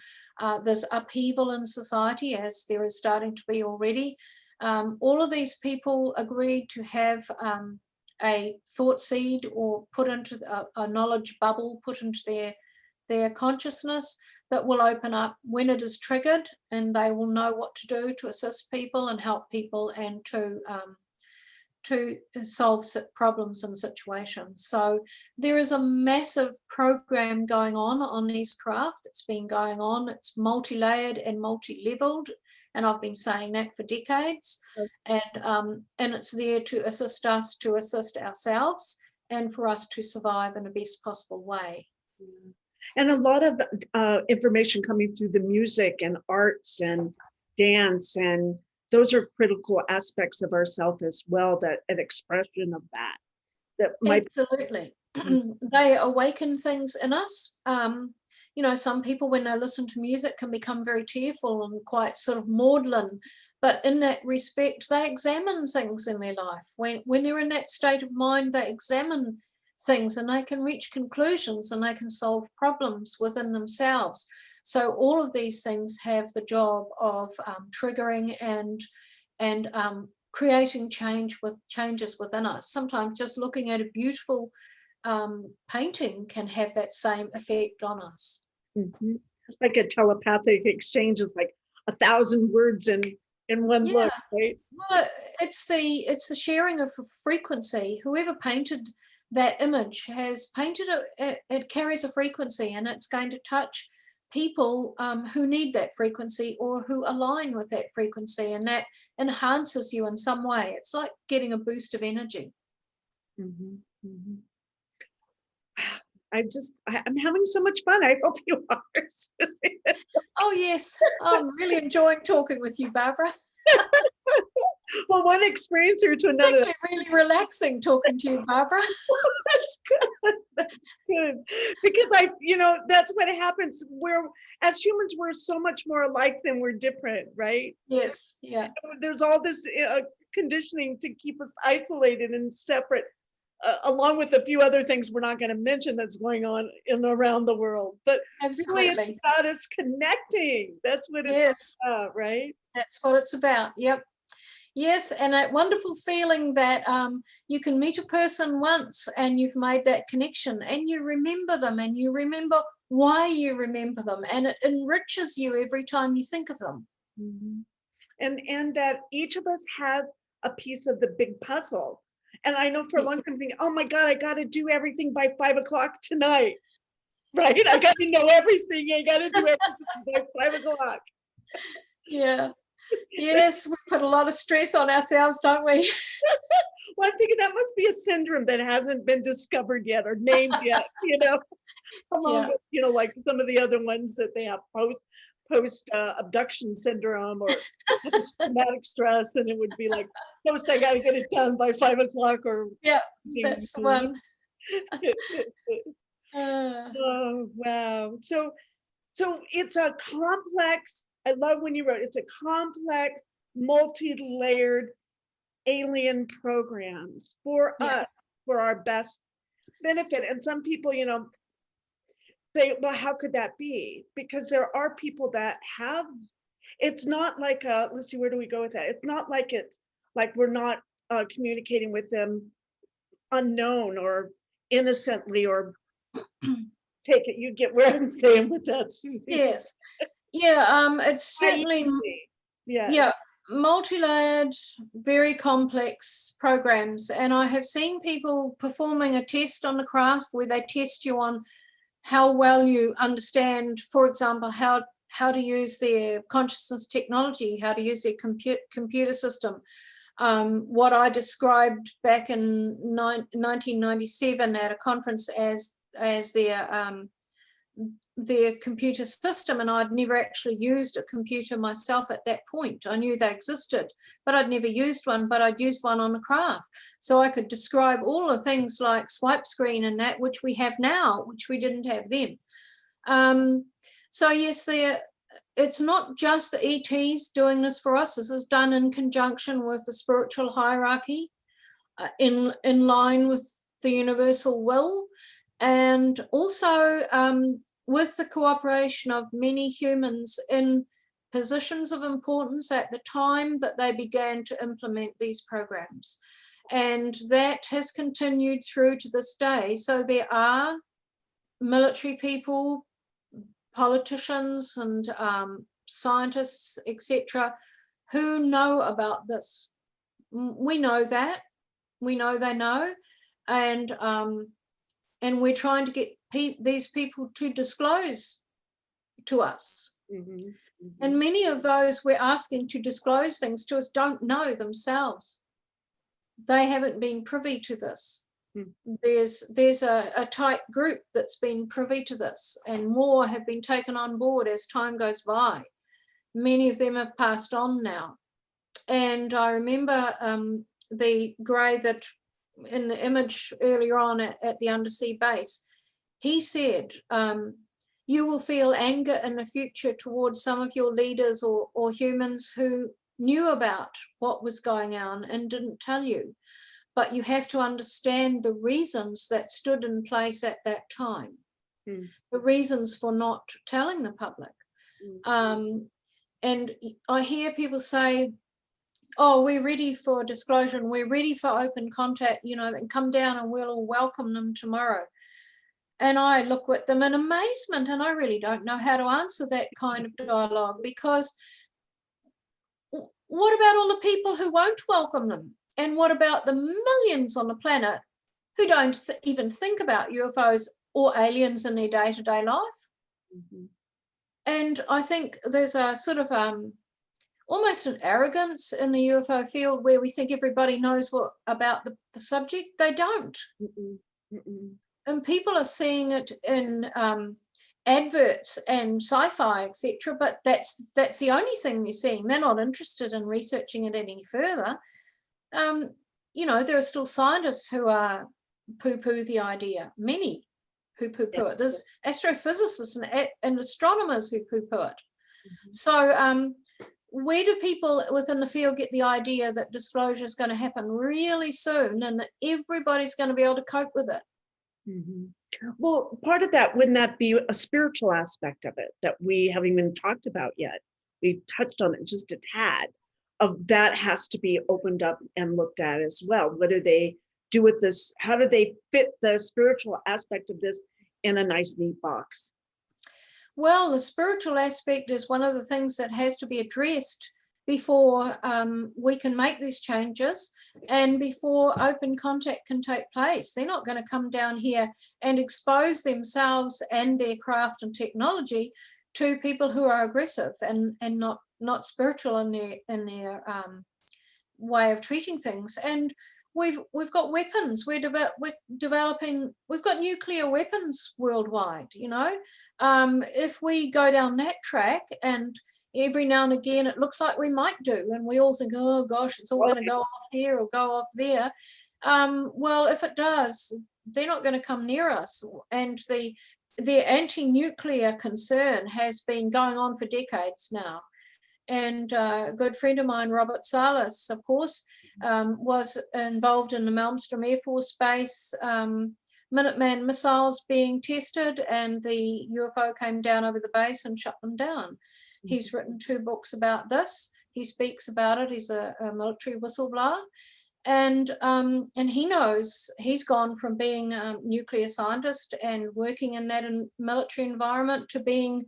there's upheaval in society, as there is starting to be already. All of these people agreed to have a thought seed, or put into a knowledge bubble, put into their consciousness, that will open up when it is triggered, and they will know what to do to assist people and help people, and to solve problems and situations. So there is a massive program going on these craft. It's been going on. It's multi-layered and multi-leveled, and I've been saying that for decades. And it's there to assist us to assist ourselves, and for us to survive in the best possible way. And a lot of information coming through the music and arts and dance, and those are critical aspects of ourself as well, that an expression of that might. Absolutely. They awaken things in us. You know, some people, when they listen to music, can become very tearful and quite sort of maudlin, but in that respect, they examine things in their life. When they're in that state of mind, they examine things, and they can reach conclusions, and they can solve problems within themselves. So all of these things have the job of triggering and creating changes within us. Sometimes just looking at a beautiful painting can have that same effect on us. Mm-hmm. Like a telepathic exchange is like 1,000 words in one look, right? Well, it's the sharing of frequency. Whoever painted that image has painted it carries a frequency, and it's going to touch people who need that frequency, or who align with that frequency, and that enhances you in some way. It's like getting a boost of energy. Mm-hmm. Mm-hmm. Wow. I'm having so much fun. I hope you are. Suzy. Oh, yes. I'm really enjoying talking with you, Barbara. Well, one experiencer to It's another. actually really relaxing talking to you, Barbara. That's good. That's good. Because that's what happens. As humans, we're so much more alike than we're different, right? Yes, yeah. There's all this conditioning to keep us isolated and separate, along with a few other things we're not going to mention that's going on in around the world. But really, it's Absolutely. about us connecting. That's what it's Yes, about, right? that's what it's about. Yep. Yes, and a wonderful feeling that you can meet a person once and you've made that connection and you remember them and you remember why you remember them, and it enriches you every time you think of them. Mhm. And that each of us has a piece of the big puzzle. And I know for a long time thinking, oh my God, I got to do everything by 5 o'clock tonight, right? I got to know everything. I got to do everything by 5 o'clock. Yeah. Yes, we put a lot of stress on ourselves, don't we? Well, I'm thinking that must be a syndrome that hasn't been discovered yet or named yet, along with, like some of the other ones that they have post abduction syndrome or post-traumatic stress, and it would be like, post, I got to get it done by 5 o'clock or. Yeah, that's the one. Oh, wow. So it's a complex, I love when you wrote, it's a complex, multi-layered alien programs for us, for our best benefit. And some people, say, well, how could that be? Because there are people that have, it's not like let's see, where do we go with that? It's not like we're not communicating with them unknown or innocently, or take it, you get where I'm saying with that, Suzy. Yes. Yeah, it's certainly, yeah, multi-layered, very complex programs. And I have seen people performing a test on the craft where they test you on how well you understand, for example, how to use their consciousness technology, how to use their computer system. What I described back in 1997 at a conference as their computer system, and I'd never actually used a computer myself at that point. I knew they existed, but I'd never used one, but I'd used one on the craft. So I could describe all the things like swipe screen and that, which we have now, which we didn't have then. So yes, it's not just the ETs doing this for us. This is done in conjunction with the spiritual hierarchy, in line with the universal will, and also with the cooperation of many humans in positions of importance at the time that they began to implement these programs. And that has continued through to this day. So there are military people, politicians, and scientists, etc., who know about this. We know that. We know they know. And we're trying to get these people to disclose to us. And many of those we're asking to disclose things to us don't know themselves. They haven't been privy to this. There's a tight group that's been privy to this, and more have been taken on board as time goes by. Many of them have passed on now. And I remember the grey that in the image earlier on at the undersea base, he said, you will feel anger in the future towards some of your leaders or humans who knew about what was going on and didn't tell you. But you have to understand the reasons that stood in place at that time, the reasons for not telling the public. And I hear people say, oh, we're ready for disclosure and we're ready for open contact, and come down and we'll all welcome them tomorrow. And I look at them in amazement, and I really don't know how to answer that kind of dialogue, because what about all the people who won't welcome them? And what about the millions on the planet who don't even think about UFOs or aliens in their day-to-day life? And I think there's a sort of almost an arrogance in the UFO field where we think everybody knows about the subject. They don't. and people are seeing it in adverts and sci-fi, etc. But that's the only thing they're seeing. They're not interested in researching it any further. You know, there are still scientists who are poo-poo the idea. Many who poo-poo it. There's astrophysicists and astronomers who poo-poo it. So where do people within the field get the idea that disclosure is going to happen really soon and that everybody's going to be able to cope with it? Well, part of that, wouldn't that be a spiritual aspect of it that we haven't even talked about yet? We touched on it just a tad, of that has to be opened up and looked at as well. What do they do with this? How do they fit the spiritual aspect of this in a nice neat box? Well, the spiritual aspect is one of the things that has to be addressed before we can make these changes and before open contact can take place. They're not going to come down here and expose themselves and their craft and technology to people who are aggressive and not spiritual in their way of treating things. And we've got weapons. We're developing. We've got nuclear weapons worldwide. You know, if we go down that track, and every now and again it looks like we might do, and we all think, oh gosh, it's all going to go off here or go off there. Well, if it does, they're not going to come near us. And their anti-nuclear concern has been going on for decades now. And a good friend of mine, Robert Salas, of course, was involved in the Malmstrom Air Force Base Minuteman missiles being tested, and the UFO came down over the base and shut them down. He's written 2 books about this. He speaks about it. He's a military whistleblower. And he knows he's gone from being a nuclear scientist and working in that military environment to being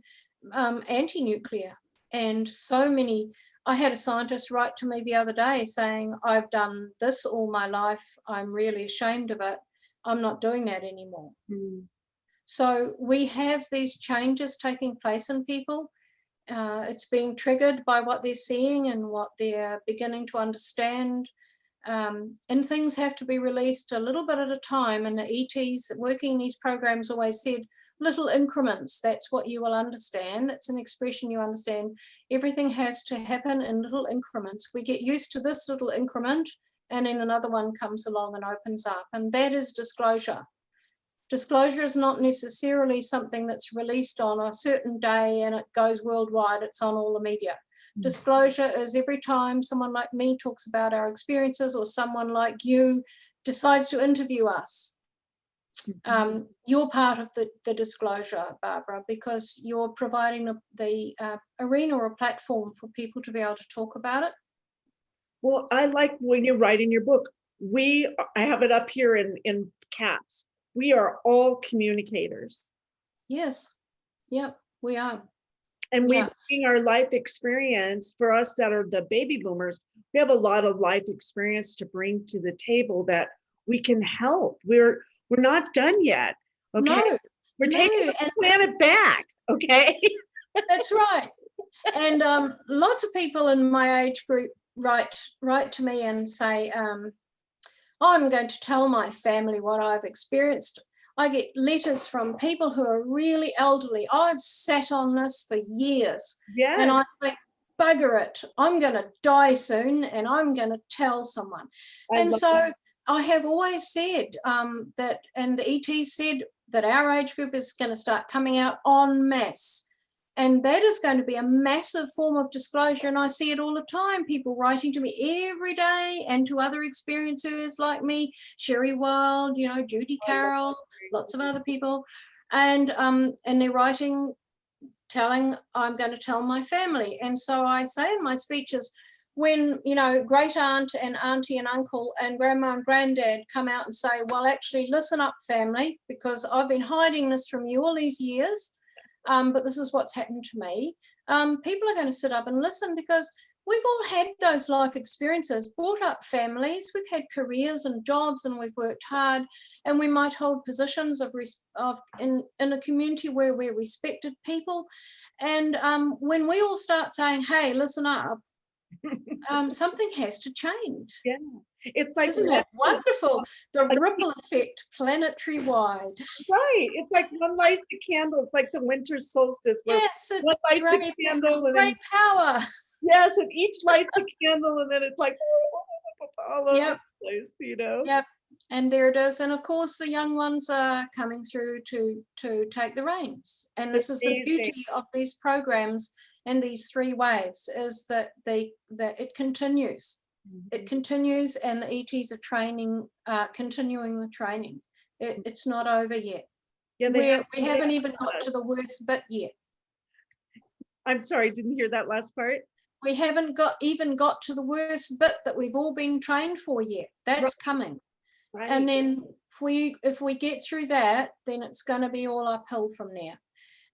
anti-nuclear. And so many, I had a scientist write to me the other day saying, I've done this all my life. I'm really ashamed of it. I'm not doing that anymore. So we have these changes taking place in people. It's being triggered by what they're seeing and what they're beginning to understand. And things have to be released a little bit at a time. And the ETs working these programs always said, little increments, that's what you will understand. It's an expression you understand. Everything has to happen in little increments. We get used to this little increment, and then another one comes along and opens up. And that is disclosure. Disclosure is not necessarily something that's released on a certain day and it goes worldwide, it's on all the media. Disclosure is every time someone like me talks about our experiences, or someone like you decides to interview us. You're part of the disclosure, Barbara, because you're providing the arena or platform for people to be able to talk about it. Well, I like when you write in your book, I have it up here in caps. We are all communicators. Yes. Yep, we are. And we bring our life experience. For us that are the baby boomers, we have a lot of life experience to bring to the table that we can help. We're not done yet. Okay. No, we're taking the planet back. Okay. That's right. And lots of people in my age group write to me and say, I'm going to tell my family what I've experienced. I get letters from people who are really elderly. I've sat on this for years. Yes. And I think, bugger it, I'm going to die soon and I'm going to tell someone. I have always said that, and the ET said that our age group is going to start coming out en masse. And that is going to be a massive form of disclosure. And I see it all the time, people writing to me every day, and to other experiencers like me, Sherry Wild, you know, Judy Carroll, lots of other people. And they're writing, telling, I'm going to tell my family. And so I say in my speeches, when, you know, great aunt and auntie and uncle and grandma and granddad come out and say, well, actually, listen up, family, because I've been hiding this from you all these years. But this is what's happened to me. People are going to sit up and listen, because we've all had those life experiences, brought up families, we've had careers and jobs, and we've worked hard, and we might hold positions in a community where we're respected people. And when we all start saying, hey, listen up, something has to change. Yeah. It's like Isn't that wonderful? The like, ripple effect, planetary wide. right. It's like one lights a candle. It's like the winter solstice where Yes, one lights a candle and then great power. yes, and each lights a candle and then it's like all over Yep. the place, you know. Yep. And there it is. And of course, the young ones are coming through to take the reins. And this is the beauty of these programs and these 3 waves is that it continues. It continues, and the ETs are training, continuing the training. It's not over yet. Yeah, We haven't even got to the worst bit yet. I'm sorry, didn't hear that last part. We haven't even got to the worst bit that we've all been trained for yet. That's coming. Right. And then if we get through that, then it's going to be all uphill from there.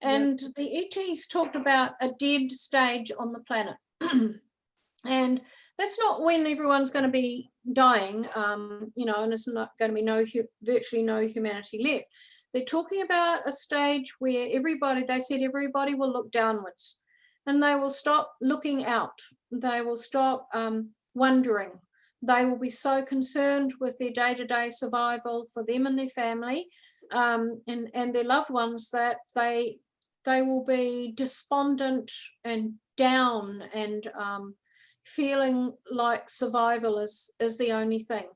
And the ETs talked about a dead stage on the planet. And that's not when everyone's going to be dying, you know, and it's not going to be virtually no humanity left. They're talking about a stage where they said everybody will look downwards and they will stop looking out. They will stop wondering. They will be so concerned with their day-to-day survival for them and their family and their loved ones that they will be despondent and down and feeling like survival is the only thing.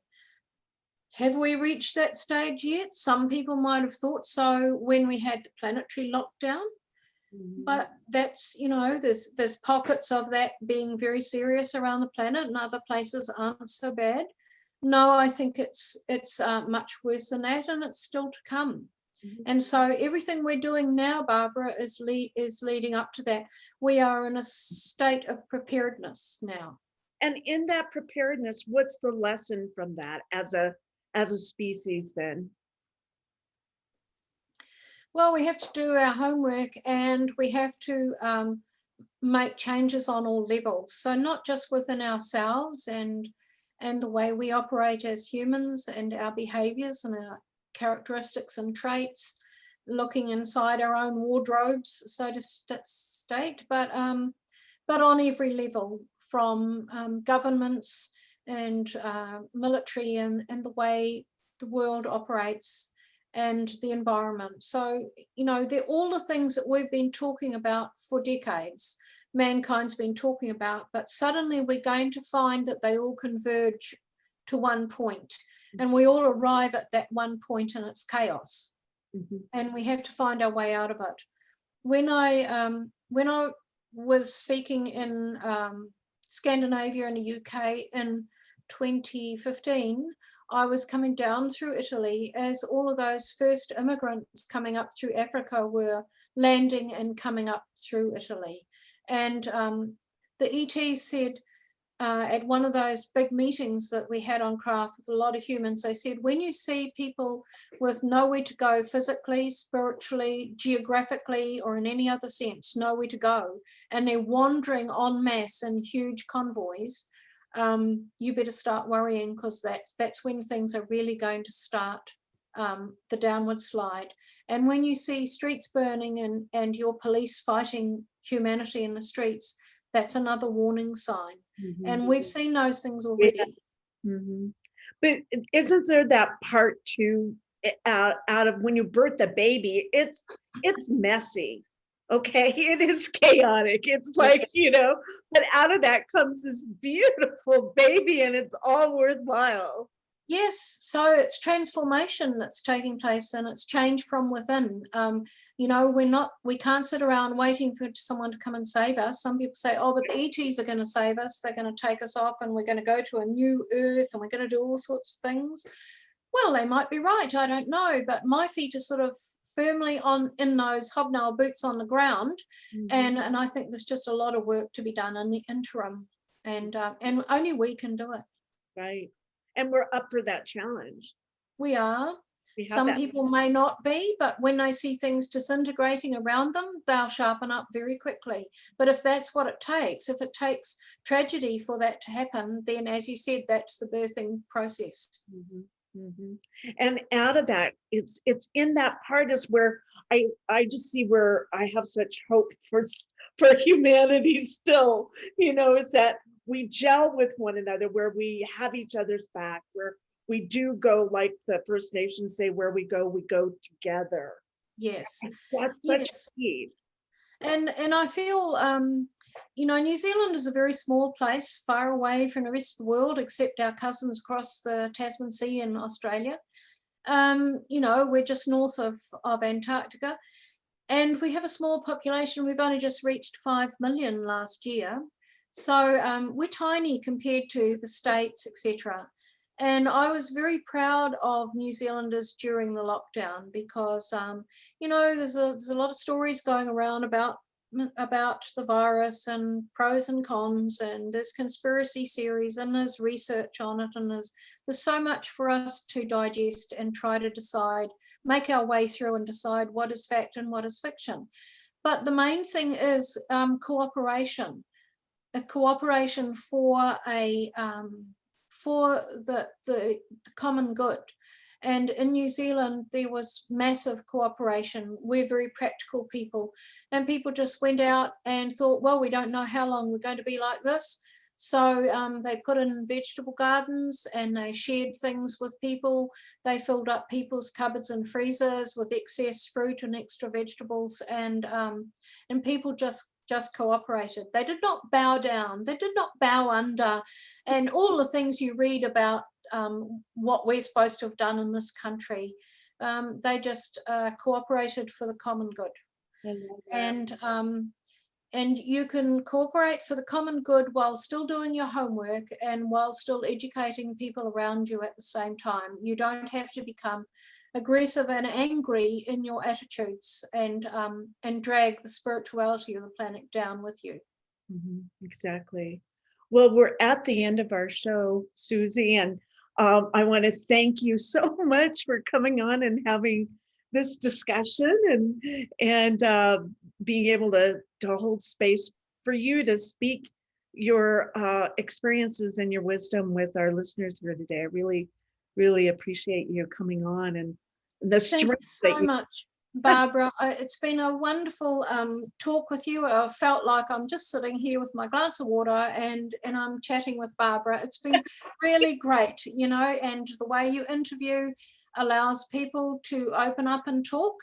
Have we reached that stage yet? Some people might have thought so when we had the planetary lockdown. But that's, you know, there's pockets of that being very serious around the planet and other places aren't so bad. No, I think it's much worse than that, and it's still to come. And so everything we're doing now, Barbara, is leading up to that. We are in a state of preparedness now. And in that preparedness, what's the lesson from that as a species then? Well, we have to do our homework and we have to make changes on all levels. So not just within ourselves and the way we operate as humans and our behaviors and our characteristics and traits, looking inside our own wardrobes, so to state, but on every level, from governments and military and the way the world operates and the environment. So, you know, they're all the things that we've been talking about for decades, mankind's been talking about, but suddenly we're going to find that they all converge to one point, and we all arrive at that one point and it's chaos. And we have to find our way out of it. When I was speaking in Scandinavia and the UK in 2015, I was coming down through Italy as all of those first immigrants coming up through Africa were landing and coming up through Italy. And the ETs said at one of those big meetings that we had on craft with a lot of humans, they said, when you see people with nowhere to go physically, spiritually, geographically, or in any other sense, nowhere to go, and they're wandering en masse in huge convoys, you better start worrying, because that's when things are really going to start the downward slide. And when you see streets burning and your police fighting humanity in the streets, that's another warning sign. And we've seen those things already. But isn't there that part too, out of when you birth a baby, it's messy. Okay, it is chaotic. It's like, you know, but out of that comes this beautiful baby and it's all worthwhile. Yes, so it's transformation that's taking place and it's change from within. You know, we can't sit around waiting for someone to come and save us. Some people say, oh, but the ETs are going to save us. They're going to take us off and we're going to go to a new earth and we're going to do all sorts of things. Well, they might be right. I don't know. But my feet are sort of firmly in those hobnail boots on the ground. And I think there's just a lot of work to be done in the interim. And only we can do it. Right. And we're up for that challenge. We are. Some people may not be, but when they see things disintegrating around them, they'll sharpen up very quickly. But if that's what it takes, if it takes tragedy for that to happen, then as you said, that's the birthing process. And out of that, it's in that part is where I just see where I have such hope for humanity still, you know, is that we gel with one another, where we have each other's back, where we do go, like the First Nations say, where we go together. Yes. That's such Yes. a key. And I feel, you know, New Zealand is a very small place, far away from the rest of the world, except our cousins across the Tasman Sea in Australia. You know, we're just north of Antarctica, and we have a small population. We've only just reached 5 million last year. So we're tiny compared to the States, etc. And I was very proud of New Zealanders during the lockdown because, you know, there's a lot of stories going around about the virus and pros and cons, and there's conspiracy theories and there's research on it, and there's so much for us to digest and try to decide, make our way through and decide what is fact and what is fiction. But the main thing is cooperation, a cooperation for the common good. And in New Zealand, there was massive cooperation. We're very practical people, and people just went out and thought, well, we don't know how long we're going to be like this. So they put in vegetable gardens and they shared things with people. They filled up people's cupboards and freezers with excess fruit and extra vegetables, and people just cooperated. They did not bow down. They did not bow under, and all the things you read about what we're supposed to have done in this country. They just cooperated for the common good. And you can cooperate for the common good while still doing your homework and while still educating people around you at the same time. You don't have to become aggressive and angry in your attitudes and drag the spirituality of the planet down with you. Exactly. Well, we're at the end of our show, Suzy, and I want to thank you so much for coming on and having this discussion and being able to hold space for you to speak your experiences and your wisdom with our listeners here today. I really, really appreciate you coming on and the Thank you so much, Barbara. It's been a wonderful talk with you. I felt like I'm just sitting here with my glass of water and I'm chatting with Barbara. It's been really great, you know, and the way you interview allows people to open up and talk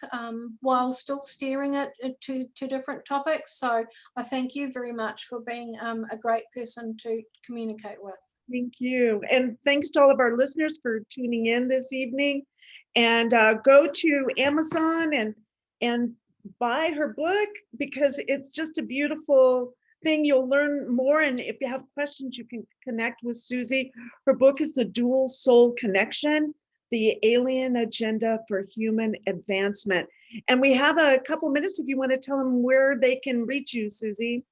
while still steering it to different topics. So I thank you very much for being a great person to communicate with. Thank you. And thanks to all of our listeners for tuning in this evening. And go to Amazon and buy her book, because it's just a beautiful thing. You'll learn more. And if you have questions, you can connect with Suzy. Her book is The Dual Soul Connection: The Alien Agenda for Human Advancement. And we have a couple minutes if you want to tell them where they can reach you, Suzy.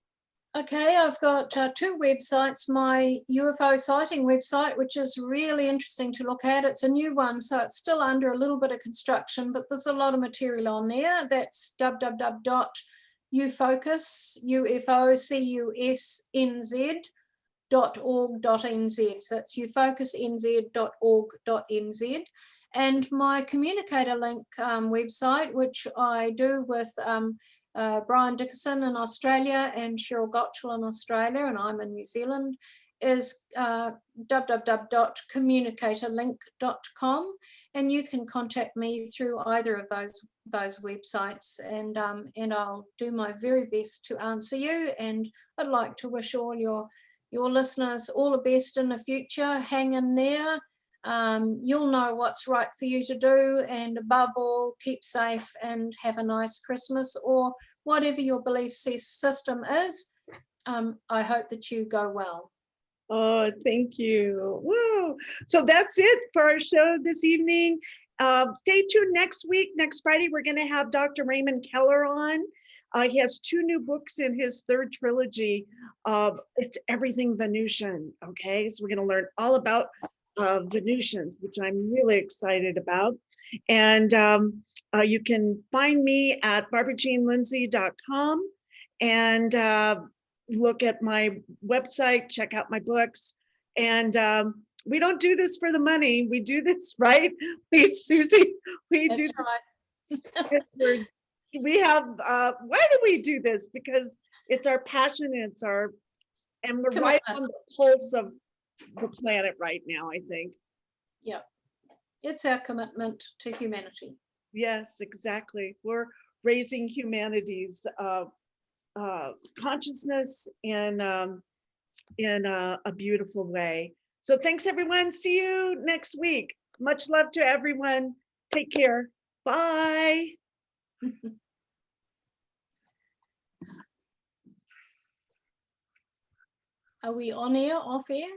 Okay, I've got two websites. My UFO sighting website, which is really interesting to look at. It's a new one, so it's still under a little bit of construction, but there's a lot of material on there. That's www.ufocusnz.org.nz. So that's ufocusnz.org.nz. And my communicator link website, which I do with Brian Dickerson in Australia and Cheryl Gotchell in Australia, and I'm in New Zealand, is www.communicatorlink.com, and you can contact me through either of those websites, and I'll do my very best to answer you. And I'd like to wish all your listeners all the best in the future. Hang in there. You'll know what's right for you to do, and above all, keep safe and have a nice Christmas, or whatever your belief system is. I hope that you go well. Oh, thank you. Whoa. So that's it for our show this evening. Stay tuned next week. Next Friday, we're going to have Dr. Raymond Keller on. He has 2 new books in his 3rd trilogy. It's everything Venusian. Okay, so we're going to learn all about Venusians, which I'm really excited about. And you can find me at barbarajeanlindsey.com and look at my website, check out my books. And we don't do this for the money. We do this, right? Suzy, That's right. We have, why do we do this? Because it's our passion, it's our And we're right Commitment. on the pulse of the planet right now, I think. Yeah, it's our commitment to humanity. Yes, exactly. We're raising humanity's consciousness in a beautiful way. So thanks, everyone. See you next week. Much love to everyone. Take care. Bye. Are we on air, off air?